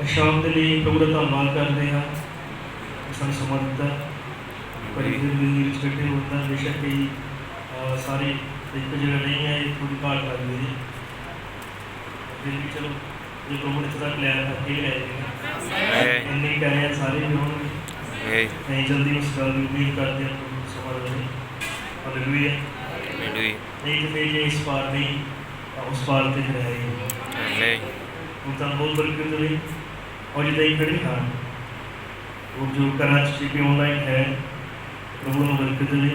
ਸ਼ਾਮ ਦੇ ਲਈ ਪ੍ਰਭੂ ਦਾ ਧੰਨਵਾਦ ਕਰਦੇ ਹਾਂ, ਸਾਨੂੰ ਸਮਾਂ ਦਿੱਤਾ। ਪਰ ਇਹ ਜ਼ਿੰਦਗੀ ਵਿੱਚ ਇਕੱਠੇ ਹੋਣ ਦਾ ਬੇਸ਼ੱਕ ਹੀ ਸਾਰੇ ਇੱਕ ਜਗ੍ਹਾ ਨਹੀਂ ਹੈ, ਥੋੜੀ ਘਾਟ ਲੱਗਦੀ ਹੈ। ਫਿਰ ਵੀ ਚਲੋ ਜੇ ਪ੍ਰਭੂ ਨੇ ਥੋੜਾ ਲਿਆ ਤਾਂ ਇਹ ਲੈ ਜਾਏਗਾ, ਇੰਨੇ ਕਹਿ ਰਹੇ ਸਾਰੇ ਵੀ ਹੋਣਗੇ। ਅਸੀਂ ਜਲਦੀ ਉਸ ਗੱਲ ਦੀ ਉਮੀਦ ਕਰਦੇ ਹਾਂ ਪ੍ਰਭੂ ਸਮਾਂ ਦੇਵੇ। ਹਾਲੇਲੂਇਆ। नहीं तो फिर ये इस पार नहीं उस पार तक रहेगी। उनका बहुत बरकत हुई। और ये खड़ी हाँ वो जो कराची पे ऑनलाइन है प्रभु ने बरकत हुई।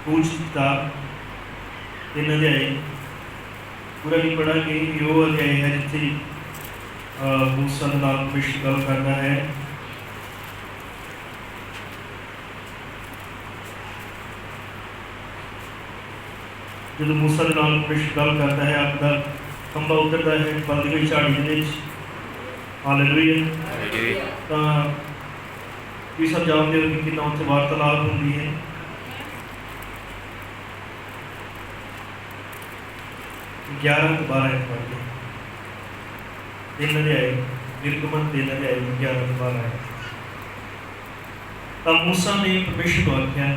कुछ किताब इन अध्याय पूरा नहीं पढ़ा कि यो अध्याय है जिससे मूसा नाम पेश गल करना है। जो मूसा के नाल पेश गल करता है, आपका खंबा उतरता है बंद गई झाड़ी के। हालेलुया। तो ये सब जानते हो कि कितना उत्थे वार्तालाप होती है। ग्यारह तो 12 पढ़ते दिन अध्याय निर्गमन 3 अध्याय 11 तो 12। तब मूसा ने परमेश्वर को आख्या,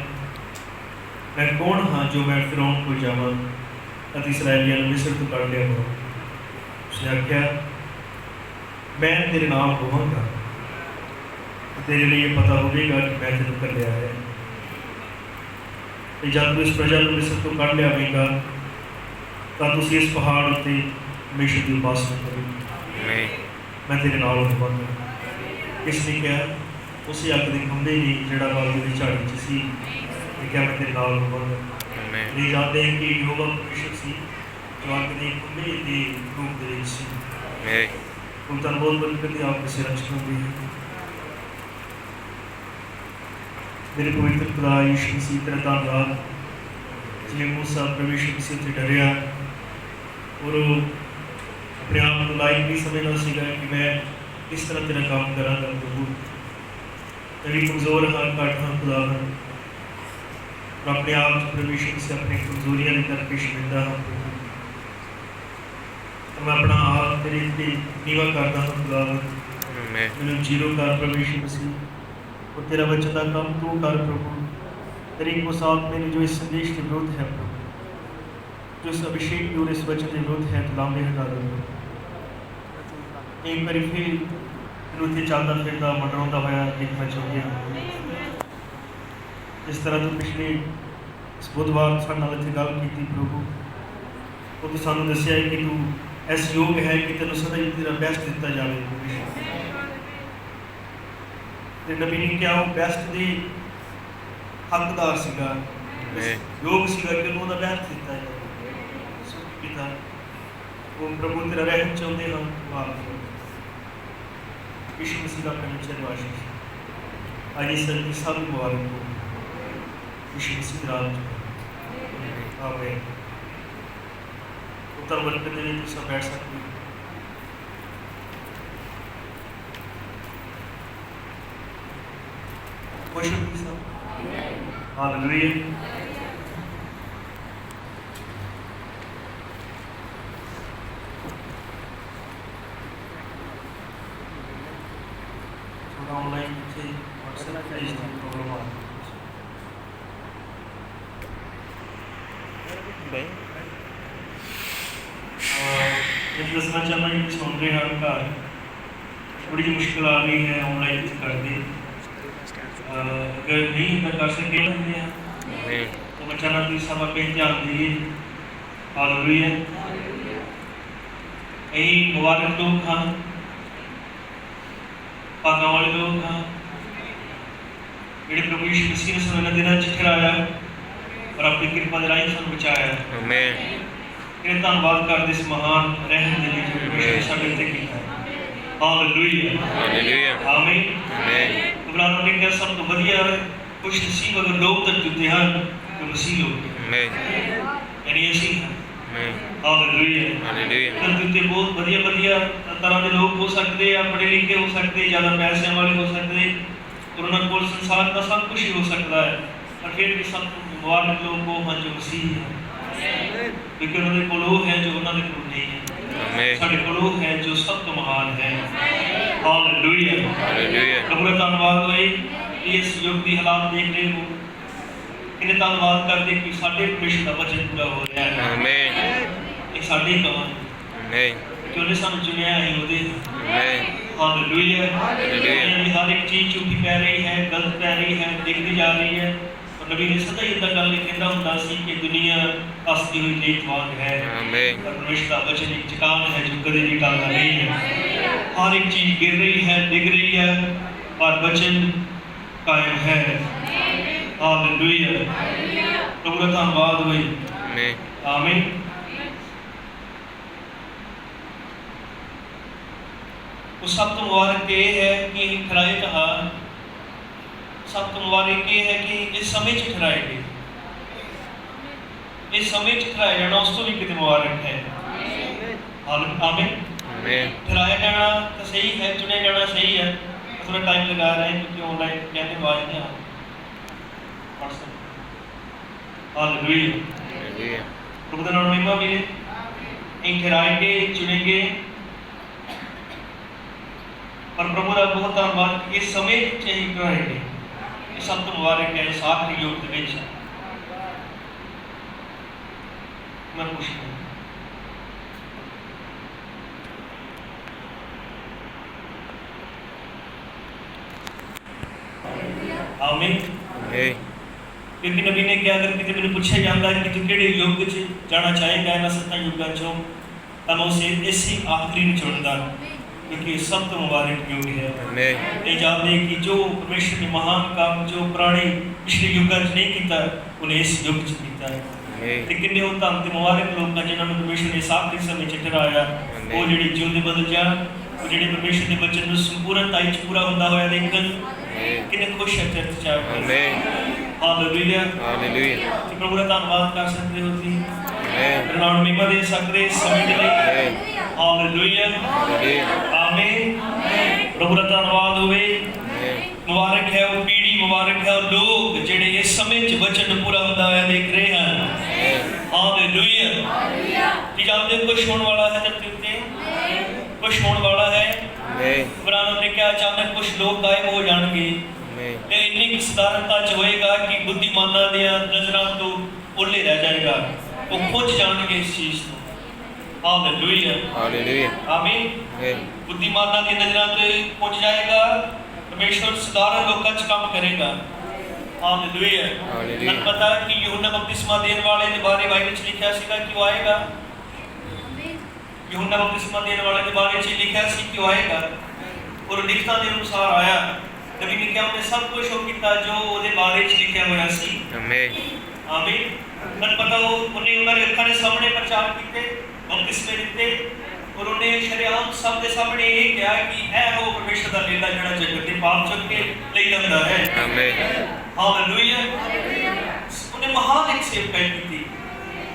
मैं कौन हाँ जो मैं फिरौन को जावा अति इसराइलियों ने मिस्र तो कर लिया हो। उसने आख्या, मैं तेरे नाम होवांगा, तेरे लिए पता होगा कि मैं तेरे कर लिया है। जब तू इस प्रजा को मिस्र तो कर लिया होगा तब तुम इस पहाड़ उत्ते हमेशा की उपासना करोगे। मैं तेरे नाल होवांगा। किसने कहा? उस अग के खंभे ने जिहड़ा बाग की झाड़ी च सी, क्या मैं तेरे नाल होवांगा। ये जानते हैं कि यहोवा परमेश्वर सी जो अग के खंभे के रूप दे विच सी। उनका बहुत बरकत आपके सिर होती है। मेरे पवित्र खुदा यीशु मसीह तेरा धन्यवाद जिन्हें मूसा परमेश्वर मसीह से डरिया और अपने आप को लायक नहीं समझना सीखा कि मैं किस तरह तेरा काम करांगा। प्रभु तेरी कमज़ोर हाँ घट हाँ खुदा हाँ, और अपने आप परमेश्वर से अपनी कमजोरियां लेकर पेश मिलता हाँ। तो मैं अपना आप तेरे नीवा करता हूँ खुदा, मैंने जीरो कर परमेश्वर मसीह और तेरा वचन का काम तू कर प्रभु। तेरी को साथ मेरे जो इस संदेश के विरुद्ध है प्रभु, जो इस अभिषेक की और इस वचन के विरुद्ध है तो लामे हटा दो। एक बार फिर उत्थे चलता फिरता मंडराता होया देखना चाहते हैं। इस तरह तो पिछले इस बुधवार साढ़े नाल इत्थे गल कीती प्रभु, वो तो सानू दस्सिया है कि तू इस योग है कि तेनों सदा ही तेरा बेस्ट दिता जाए। ते नबी ने क्या वो बेस्ट दे हकदार सीगा, योग सीगा कि उन्होंने बेस्ट दिता जाए। पिता वो प्रभु तेरा रहम चाहते हैं आप यीशु मसीह का परमेश्वर आशीष आज इस तरह सब मुबारक हो यीशु मसीह राम। आमीन। उत्तर वर्ग के लिए सब बैठ सकते हैं। क्वेश्चन सब। हालेलुया। ऑनलाइन से व्हाट्सएप पे इस प्रॉब्लम आ रही है। जब दसना चाहना कि सुन रहे हैं घर थोड़ी जी मुश्किल आ रही है ऑनलाइन कर दी, अगर नहीं कर सके तो बच्चा ना प्लीज सब अपने ध्यान दीजिए। हालेलुया। यही मुबारक लोग हाँ, भागा वाले लोग हाँ, ਜਿਹੜੇ ਪ੍ਰਭੂ ਯਿਸੂ ਮਸੀਹ ਨੇ ਸਾਨੂੰ ਦਿਨਾਂ ਚ ਠਹਿਰਾਇਆ और अपनी कृपा के राही सानू बचाया। तेरे धन्यवाद करते इस महान रहम दे लिए जो परमेश्वर साडे ते कीता है। हालेलुया। आमीन। घबराना नहीं क्या सब तो वधिया कुछ नसीब अगर लोग तक जुटे हैं तो मसीह लोग यानी ऐसी हालेलुया। जुटे बहुत वधिया वधिया तरह के लोग हो सकते हैं, पढ़े लिखे हो सकते, ज़्यादा पैसे वाले हो सकते और उन्होंने कोल संसार का सब कुछ ही हो सकता है, पर फिर भी सब मुबारक लोग वो हैं जो मसीह है, क्योंकि उन्होंने कोल वो है जो उन्होंने कोल नहीं है। ਸਾਡੇ ਕੋਲ ਉਹ ਹੈ ਜੋ ਸਭ ਤੋਂ ਮਹਾਨ ਹੈ। ਹਾਲੇਲੂਇਆ, ਪ੍ਰਭੂ ਦਾ ਧੰਨਵਾਦ ਹੋਏ। ਇਸ ਯੁੱਗ ਦੀ ਹਾਲਾਤ ਦੇਖ ਰਹੇ ਹੋ, ਕਿੰਨੇ ਧੰਨਵਾਦ ਕਰਦੇ ਕਿ ਸਾਡੇ ਪਰਮੇਸ਼ਰ ਦਾ ਵਚਨ ਪੂਰਾ ਹੋ ਰਿਹਾ ਹੈ। ਇਹ ਸਾਡੇ ਕੰਮ ਕਿ ਉਹਨੇ ਸਾਨੂੰ ਚੁਣਿਆ ਹੈ ਉਹਦੇ। ਹਾਲੇਲੂਇਆ, ਹਰ ਇੱਕ ਚੀਜ਼ ਝੂਠੀ ਪੈ ਰਹੀ ਹੈ, ਗਲਤ ਪੈ ਰਹੀ ਹੈ, ਦਿਖਦੀ ਜਾ ਰਹੀ ਹੈ। ਨਬੀ ਨੇ ਸਦਾ ਹੀ ਏਦਾਂ ਗੱਲ ਕਹਿੰਦਾ ਹੁੰਦਾ ਸੀ ਕਿ ਦੁਨੀਆ ਹੱਸਦੀ ਹੋਈ ਲੇਖਵਾਨ ਹੈ, ਪਰ ਪਰਮੇਸ਼ਰ ਦਾ ਵਚਨ ਇੱਕ ਚਟਾਨ ਹੈ ਜੋ ਕਦੇ ਵੀ ਟਲਦਾ ਨਹੀਂ ਹੈ। ਹਰ ਇੱਕ ਚੀਜ਼ ਗਿਰ ਰਹੀ ਹੈ, ਡਿੱਗ ਰਹੀ ਹੈ, ਪਰ ਵਚਨ ਕਾਇਮ ਹੈ। ਹਾਲੇਲੂਇਆ, ਪ੍ਰਭੂ ਦਾ ਧੰਨਵਾਦ ਹੋਏ। ਆਮੀਨ। ਉਹ ਸਭ ਤੋਂ ਮੁਬਾਰਕ ਇਹ ਹੈ ਕਿ ਠਹਿਰਾਏ ਤਿਉਹਾਰ, ਸਭ ਤੋਂ ਮੁਬਾਰਕ ਇਹ ਹੈ ਕਿ ਇਸ ਸਮੇਂ 'ਚ ਠਹਿਰਾਏ ਗਏ। ਇਸ ਸਮੇਂ 'ਚ ਠਹਿਰਾਇਆ ਜਾਣਾ ਉਸ ਤੋਂ ਵੀ ਕਿਤੇ ਮੁਬਾਰਕ ਹੈ। ਆਮੀਨ। ਠਹਿਰਾਇਆ ਜਾਣਾ ਤਾਂ ਸਹੀ ਹੈ, ਚੁਣਿਆ ਜਾਣਾ ਸਹੀ ਹੈ। ਥੋੜਾ ਟਾਈਮ ਲਗਾ ਰਹੇ हैं क्योंकि ऑनलाइन कहने आवाज नहीं आ रही। हालेलुया, प्रभु का नाम महिमा मिले। इन ठहराएंगे, चुनेंगे, पर प्रभु का बहुत धन्यवाद कि इस समय चाहिए ठहराएंगे। ये सब तो मुबारक है। इस आखिरी योग के बीच मैं खुश हूँ। आमीन। क्योंकि नबी ने क्या, अगर किसी मैंने पूछा जाता है कि तू किहड़े युग च जाना चाहेगा इन्हां 7 युगां चों, तां मैं उसे इसी आखिरी नूं चुनदा, क्योंकि सब तो मुबारक युग है। ये जानते कि जो परमेश्वर ने महान काम जो पुराने पिछले युगां च नहीं कीता, उन्हें इस युग च कीता है। ते किन्ने उह धन ते मुबारक लोग हैं जिन्हां नूं परमेश्वर ने इस आखिरी समय च ठहराया। वो जिहड़े जिउंदे बदल जाण, वो जिहड़े परमेश्वर दे वचन नूं संपूर्णता च पूरा हुंदा होया देखण, किन्ने खुश है चर्च च आके। Hallelujah, hallelujah. ते प्रभु दा धन्नवाद कर सकदे हो तुसीं, मेरे नाम महिमा दे सकदे समय दे लई। हालेलुया, आमीन। प्रभु दा धन्नवाद होवे। मुबारक है वो पीढ़ी, मुबारक है वो लोग जिहड़े इस समय च वचन पूरा हुंदा होया देख रहे हैं। हालेलुया। कि जानते हो कुछ होने वाला है धरती उत्ते, कुछ होने वाला है। इब्राहिम ने क्या, अचानक कुछ लोग गायब हो जाएंगे। इन्नी साधारणता च होएगा कि बुद्धिमानां दी नज़रां तो ओले रह जाएगा, वो खुद जानेंगे इस चीज को। हालेलुया, हालेलुया, आमीन। बुद्धिमानां दी नज़रां ते पहुंच जाएगा, परमेश्वर साधारण लोकां च काम करेगा। हालेलुया। मन पता कि यूहन्ना बपतिस्मा देने वाले दे बारे बाइबल च लिखिया सीगा कि वो आएगा। यूहन्ना बपतिस्मा देने वाले के बारे में लिखा सी कि आएगा, और लिखता के अनुसार आया। नबी ने क्या, उन्हें सब कुछ हो किया जो ਉਹਦੇ ਬਾਰੇ ਵਿੱਚ ਲਿਖਿਆ ਹੋਇਆ ਸੀ। आमीन, आमीन। मन पता वो उन्हें उन्होंने अखां दे सामने प्रचार कीते, बपतिस्मे दिते, और उन्हें शरीआम सब दे सामने ये कहा कि ऐ हो परमेश्वर दा लीला जिहड़ा जगत दे पाप चुक के ले जांदा है। आमीन, हालेलुया। उन्हें महान एक सेवकाई की।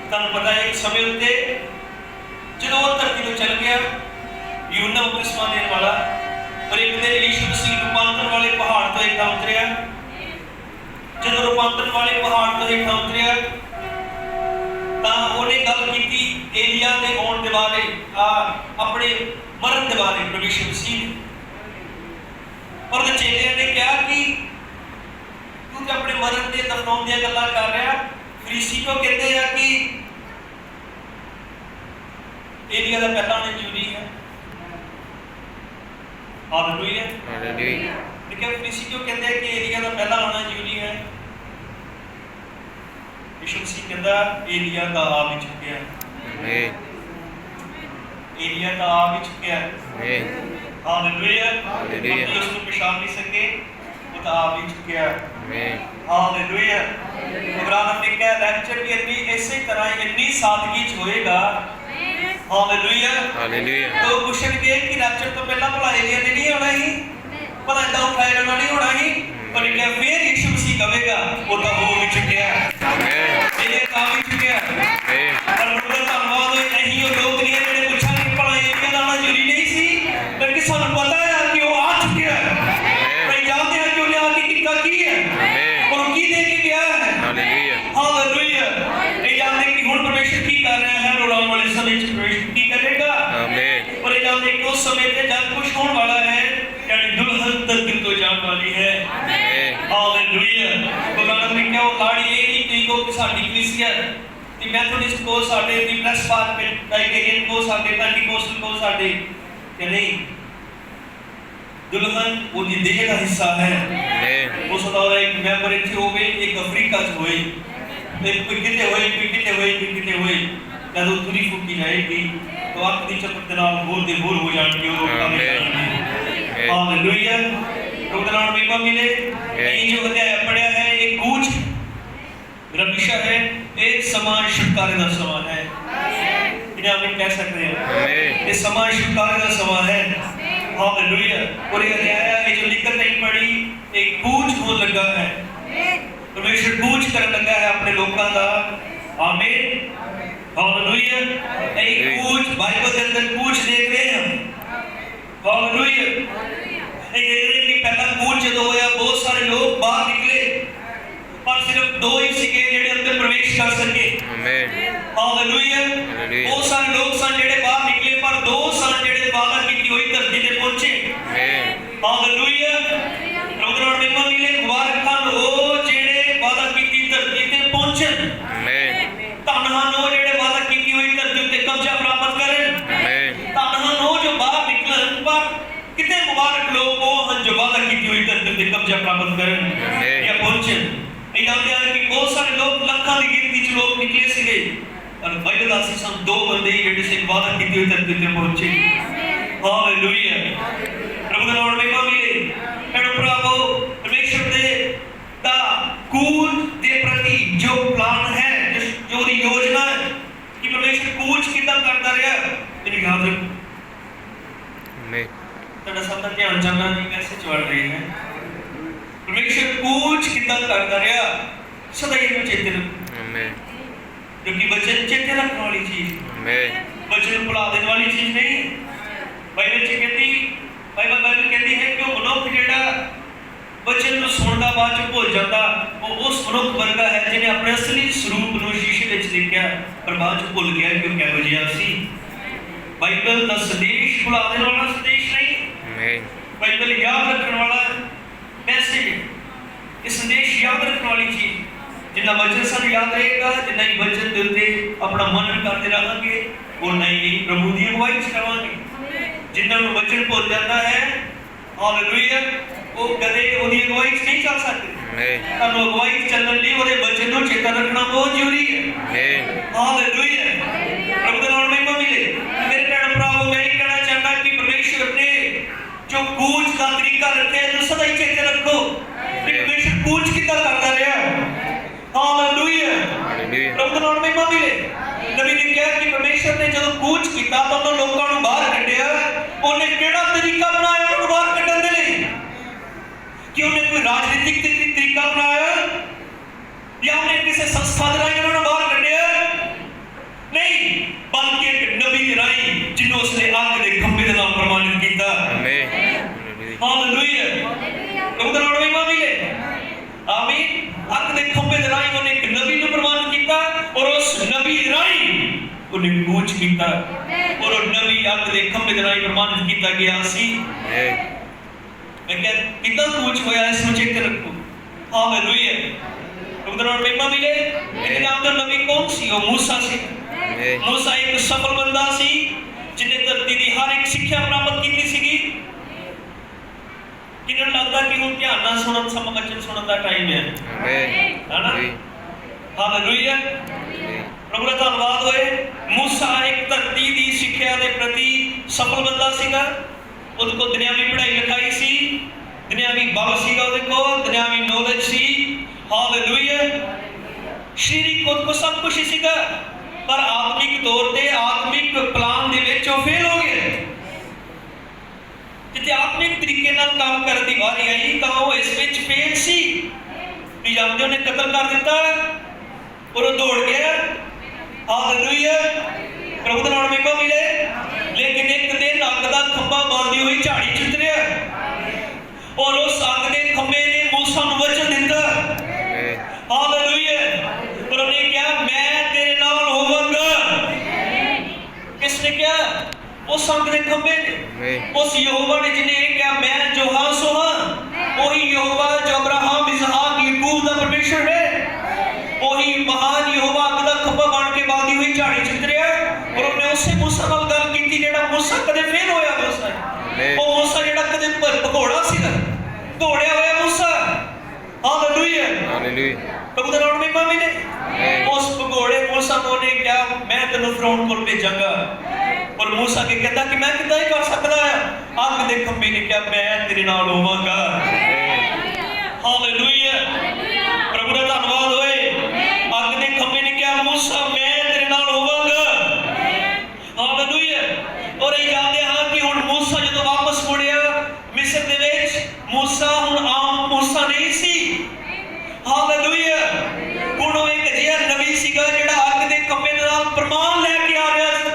तुहानूं पता है एक समय उत्ते ਜਦੋਂ ਉਹ ਧਰਤੀ ਤੋਂ ਚਲ ਗਿਆ, यूहन्ना बपतिस्मा देने वाला, और एक दिन यीशु मसीह रूपांतरण वाले पहाड़ तो हेठां उतरिया। ਜਦੋਂ रूपांतरण वाले पहाड़ तो हेठां उतरिया ਤਾਂ ਉਹਨੇ ਗੱਲ ਕੀਤੀ एलिया ਦੇ आउण ਦੇ ਬਾਰੇ, ਆਪਣੇ ਮਰਨ ਦੇ ਬਾਰੇ ਪ੍ਰਭੂ मसीह ने। और चेलियां ने कहा कि तू तो अपने मरण ਦੇ ਦਫਨਾਉਣ ਦੀਆਂ ਗੱਲਾਂ ਕਰ ਰਿਹਾ। फरीसी तो कहते हैं कि एलिया का पहला आना जरूरी है। Hallelujah, hallelujah. लेकिन फरीसी क्यों कहते हैं कि एलिया का पहला आना जरूरी है? यीशु मसीह कहता एलिया का आ भी चुका है। आमीन, एलिया का आ भी चुका है। आमीन, हालेलुया, हालेलुया। हम उसको पहचान नहीं सके, वो तो आ भी चुका है। आमीन, हालेलुया। इब्राहिम ने कहा लेक्चर भी इतनी इसी तरह इतनी सादगी च होएगा। Hallelujah, hallelujah. तो पूछणगे कि रैप्चर तो पहला भला एलिया ने नहीं होना ही, भला इदा उठाया जाना नहीं होना ही, पर क्या फिर यीशु मसीह कहेगा वो तो हो भी चुका है। आमीन, एलिया का भी चुका है। आमीन। पर प्रभु का धन्यवाद हो। नहीं वो लोग नहीं जिहड़े पूछांगे भला एलिया दा आना जरूरी नहीं सी, बल्कि सानूं पता है कि वो आ चुका है। पर जानते हैं कि उन्हें आके कितना की है और की दे के गया है। Hallelujah, hallelujah. ये जानते कि हुण परमेश्वर की कर रहा है और आने वाले समय च परमेश्वर की करेगा। उस समय पे जब कुछ होने वाला है, यानी दुल्हन धरती तो जाने वाली है। हालेलुया। गुरु ने क्या वो लाड़ी ये नहीं कि को साडी कलीसिया ती मैथोडिस्ट को साडे ती प्रेसबिटेरियन डाइकेरियन को साडे पेंटिकोस्टल को साडे कि नहीं, दुल्हन वो देह का हिस्सा है। उस दौर एक मेंबर इथे हो गए, एक अफ्रीका च होए, एक कोई किते होए जब तुरी फूकी जाएगी तो आपकी चपत नाल होर दे होर हो जाएंगे और आमीन। हालेलुया। रुकनान में मिले ये जो अध्याय पढ़ा है एक कूच मेरा विषय है, एक समाज छुटकारे का समय है। इन्हें हम कह सकते हैं ये समाज छुटकारे का समय है। हालेलुया। और ये अध्याय जो लिखत नहीं पड़ी एक कूच हो लगा है, परमेश्वर कूच कर लगा है अपने लोगों का। आमीन। हालेलुया। एक कूच बाइबल के अंदर कूच देख रहे हैं हम। हालेलुया। ये पहला कूच जो होया बहुत सारे लोग बाहर निकले पर सिर्फ दो ही सिके जेडे अंदर प्रवेश कर सके। आमीन। हालेलुया। बहुत सारे लोग सन जेडे बाहर निकले पर दो सन जेडे वादा की हुई धरती पे पहुंचे। आमीन। हालेलुया। प्रोग्राम में मिले मुबारक खान ओ जेडे वादा की धरती पे पहुंचे। आमीन। धन हो जेडे वादा की हुई धरती पे कब्जा प्राप्त करें। आमीन। धन हो जो बाहर निकलन पर कितने मुबारक लोग वो हन जो वादा की हुई धरती पे कब्जा प्राप्त करें या पहुंचे। जानते हैं कि बहुत सारे लोग लाखों की गिनती च लोग निकले सिगे और बाइबल आसी सन दो बंदे जेडे से वादा की हुई धरती पे पहुंचे। हालेलुया। प्रभु का नाम में मिले एडो प्रभु परमेश्वर दे दा कूच दे प्रति जो प्लान है जो दी योजना है कि परमेश्वर कूच कितना करता रहा इन याद रखो। मैं तड़ा सब तक ध्यान जाना की मैसेज पढ़ रहे हैं। परमेश्वर कूच कितना करता रहा सदा ये चेते रखो। आमीन। क्योंकि वचन चेते रखने वाली चीज। आमीन। वचन भुला देने वाली चीज नहीं। बाइबल कहती है कि मनुष्य जेड़ा वचन को सुनदा बाद च भूल जाता वो उस मनुष्य वर्गा है जिन्हें अपने असली स्वरूप को शीशे विच देखा पर बाद च भूल गया कि किहो जिहा सी। बाइबल दा संदेश भुला देने वाला संदेश नहीं। आमीन। बाइबल याद रखने वाला मैसेज, ये संदेश याद रखने वाली चीज। जिन्ना वचन सन याद रहेगा, जिन्ना ही वचन दे उत्ते अपना मनन करते रहेंगे वो नहीं प्रभु दी अगुवाई च रहांगे। जिन्ना नु वचन भूल जाता है हालेलुया वो कदे ओदी अगुवाई च नहीं चल सकते। आमीन। तानु अगुवाई चलण लई ओदे वचन नु चेता रखना बहुत जरूरी है। आमीन। हालेलुया। प्रभु का नाम में मिले मेरे भैन भराओ मैं कहना चाहता कि परमेश्वर ने जो कूच का तरीका रखे है सदा ही चेते रखो कि परमेश्वर कूच कितना करता रहा। हालेलुया। प्रभु का नाम में मिले नबी ने कहा कि परमेश्वर ने जब कूच किया तो उन लोगों को बाहर कढ़िया उन्हें केड़ा तरीका बनाया उन्हें बाहर कढ़न दे लई कि उन्हें कोई राजनीतिक तरीका बनाया या उन्हें किसी संस्था द्वारा उन्हें बाहर कढ़िया नहीं बल्कि एक नबी राई जिन्होंने उसने आग के खंभे के नाम प्रमाणित किया। आमीन। हालेलुया। प्रभु का नाम में मिले आमीन। आग के खंभे के राई उन्हें एक नबी को प्रमाणित किया और उस नबी राई उन्हें कूच किया और उस नबी आग के खंभे के राई प्रमाणित किया गया सी। मैं क्या कितना कूच होया इसमें चेते रखो। हालेलुया। प्रभु का नाम में मिले लेकिन आप तो नबी कौन सी वो मूसा सी। मूसा एक सफल बंदा सी जिन्हें धरती की हर एक शिक्षा प्राप्त की थी। किन्हें लगता कि वो ध्यान ना सुनन सब वचन सुनन का टाइम है। आमीन। है ना। हालेलुया। प्रभु का धन्यवाद होए। मूसा एक धरती की शिक्षा के प्रति सफल बंदा सीगा। उनको दुनियावी पढ़ाई लिखाई सी, दुनियावी बल सीगा, उनको दुनियावी नॉलेज सी। हालेलुया। शारीरिक उनको सब कुछ सीगा पर आत्मिक तौर पे आत्मिक प्लान दे विच वो फेल हो गए। जिथे आत्मिक तरीके नाल काम करने की वारी आई तो वो इस विच फेल सी। भी जानते उन्हें कत्ल कर दिता और वो दौड़ गया। हालेलुया। प्रभु का नाम में मिले लेकिन एक दिन अग का खंभा बांधी हुई झाड़ी च उतरिया और उस अग के खंभे ने मूसा नूं वचन दिता। हालेलुया। और उन्हें कहा मैं तेरे नाल होवांगा। किसने कहा? उस अंग दे खंबे ने, उस यहोवा ने जिन्हें ये कहा मैं जो हाँ सो हाँ, वही यहोवा जो अब्राहम इसहाक याकूब दा परमेश्वर है, वही महान यहोवा अग दा खंबा बन के बांधी हुई झाड़ी च उतरिया और उन्हें उसे मूसा नाल गल कीती जेड़ा मूसा कदे फेल होया मूसा, वो मूसा जेड़ा कदे भगोड़ा सीगा, दौड़िया होया मूसा। हालेलुया हालेलुया, प्रभु दा नाम महिमा मिले। उस भगोड़े मूसा ने कहा मैं तेनों फिरौन कोल भेजांगा, और मूसा के कहता कि मैं किदां ही कर सकदा है। अग दे खंबे ने कहा मैं तेरे नाल होवांगा। हालेलुया, प्रभु दा धन्नवाद होए। अग दे खंबे ने कहा मूसा मैं तेरे नाल होवांगा। हालेलुया, और ये याद है कि हुण मूसा जदों वापस मुड़िया मिस्र दे विच, मूसा हुण आम मूसा नहीं सी। हालेलुया, हुण वो एक जिहा नबी सीगा जिहड़ा अग दे खंबे नाल प्रमाण लैके आ रहा सी।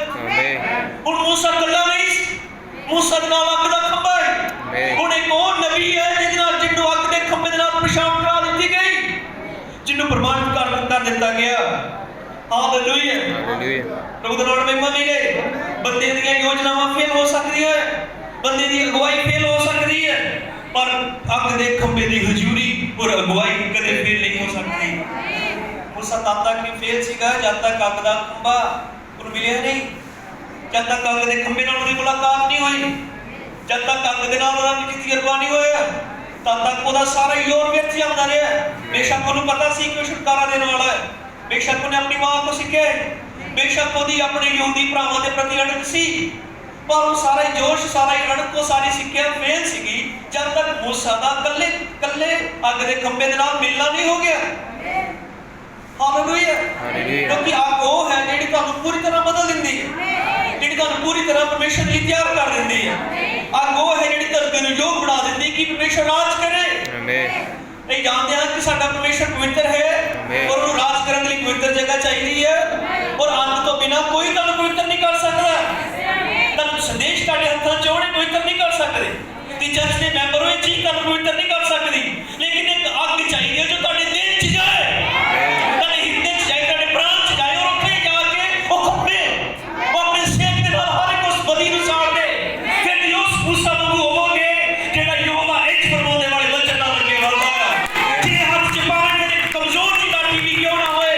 हुण मूसा कल्ला नहीं सी, मूसा दे नाल अग दा खंबा है। हुण एक और नबी है जिहदे नाल जिन्नू अग दे खंबे दे नाल पहचान करा दित्ती गई, जिन्नू प्रमाणित कर दित्ता गया। हालेलुया हालेलुया, प्रभु दा नाम महिमा मिले। बंदे दी योजनावां फेल हो सकदियां, बंदे दी अगुवाई फेल हो सकदी है, पर अग दे खंबे दी हजूरी और अगुवाई कदे फेल नहीं हो सकती। मूसा तब तक नहीं फेल सीगा जब तक अग दा खंबा उन्हें मिलिया नहीं, जब तक अग दे खंबे नाल उहदी मुलाकात नहीं हुई, जब तक अग दे नाल उहदा तजर्बा नहीं होया, तब तक उहदा सारा योर व्यर्थ जांदा रहा। बेशक उहनूं पता सी कि छुटकारा देने वाला है, बेशक उन्हें अपनी मां को सीखे, बेशक उहदी अपने यहूदी भरावां दे प्रति अड़क सी, पर वो सारा जोश सारा अड़क को सारी सिक्ख्या फेल सीगी जब तक मूसा दा कल्ले कल्ले अग दे खंबे दे नाल मिलना नहीं हो गया। हालेलुया, क्योंकि अग वो है जिहड़ी तुहानूं पूरी तरह बदल दिंदी है, जिहड़ी तुहानूं पूरी तरह परमेश्वर लई तैयार कर दिंदी है। अग वो है जिहड़ी धरती नूं योग बना दिंदी कि परमेश्वर राज करे। आमीन। ये जानते हैं कि साडा परमेश्वर पवित्र है और उन्हें राज करने के लिए पवित्र जगह चाहिए है, और अग तो बिना कोई तुहानूं पवित्र नहीं कर सकता। तुहानूं संदेश तुहाडे हत्थां च होणे पवित्र नहीं कर सकदे, ती चर्च दे मैंबर होए जी तुहानूं पवित्र नहीं कर सकदी, लेकिन एक अग चाहिए जो तुहाडे दिल च जाए, तुहाडे हिरदे च जाए, तुहाडे प्राण च जाए, और उत्थे जाके वो खंबे वो अपने सेक दे नाल हर एक उस बदी नूं साड़ दे। फिर उस मूसा वांगू होवोगे जेड़ा यहोवा इंज फरमाउने वाले वचन नाल अगे वधदा है। जे हत्थ च पावे ते कमजोर जी लाठी भी क्यों ना होए,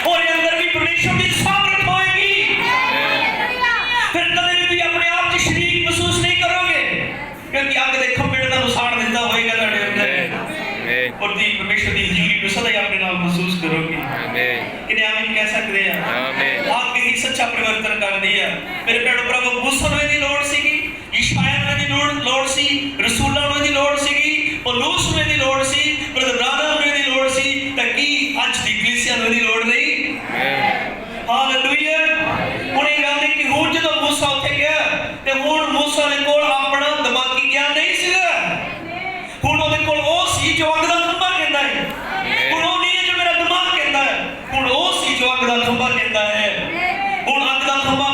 और अंदर भी परमेश्वर दी सामर्थ होएगी। फिर कदे भी अपने आप च शरीक महसूस नहीं करोगे, क्योंकि अग दे खंबे ने तुहानूं साड़ दित्ता होएगा तुहाडे अंदर, और दी परमेश्वर दी हजूरी नूं सदा ही अपने नाल महसूस करोगे। किने आमीन कह सकदे हैं? आमीन। अग ही सच्चा परिवर्तन करदी है। मेरे भैणो भरावो, मूसा नूं दी लोड़ सीगी, यशायाह नूं दी लोड़ सी, रसूलां नूं दी लोड़ सीगी, पौलुस नूं दी लोड़ सी, ब्रदर ब्रानम नूं दी लोड़ सी, तां की अज दी कलीसिया नूं दी लोड़ नहीं? हालेलुया। हुण ये गल कि हुण जदों मूसा उत्थे गया ते हुण मूसा दे कोल अपना दिमागी ज्ञान नहीं सीगा, हुण उहदे कोल ओ सी जो अग दा खंबा कहंदा है। हुण ओ नहीं है जो मेरा दिमाग कहंदा है, हुण ओ सी जो अग दा खंबा कहंदा है। हुण अग दा खंबा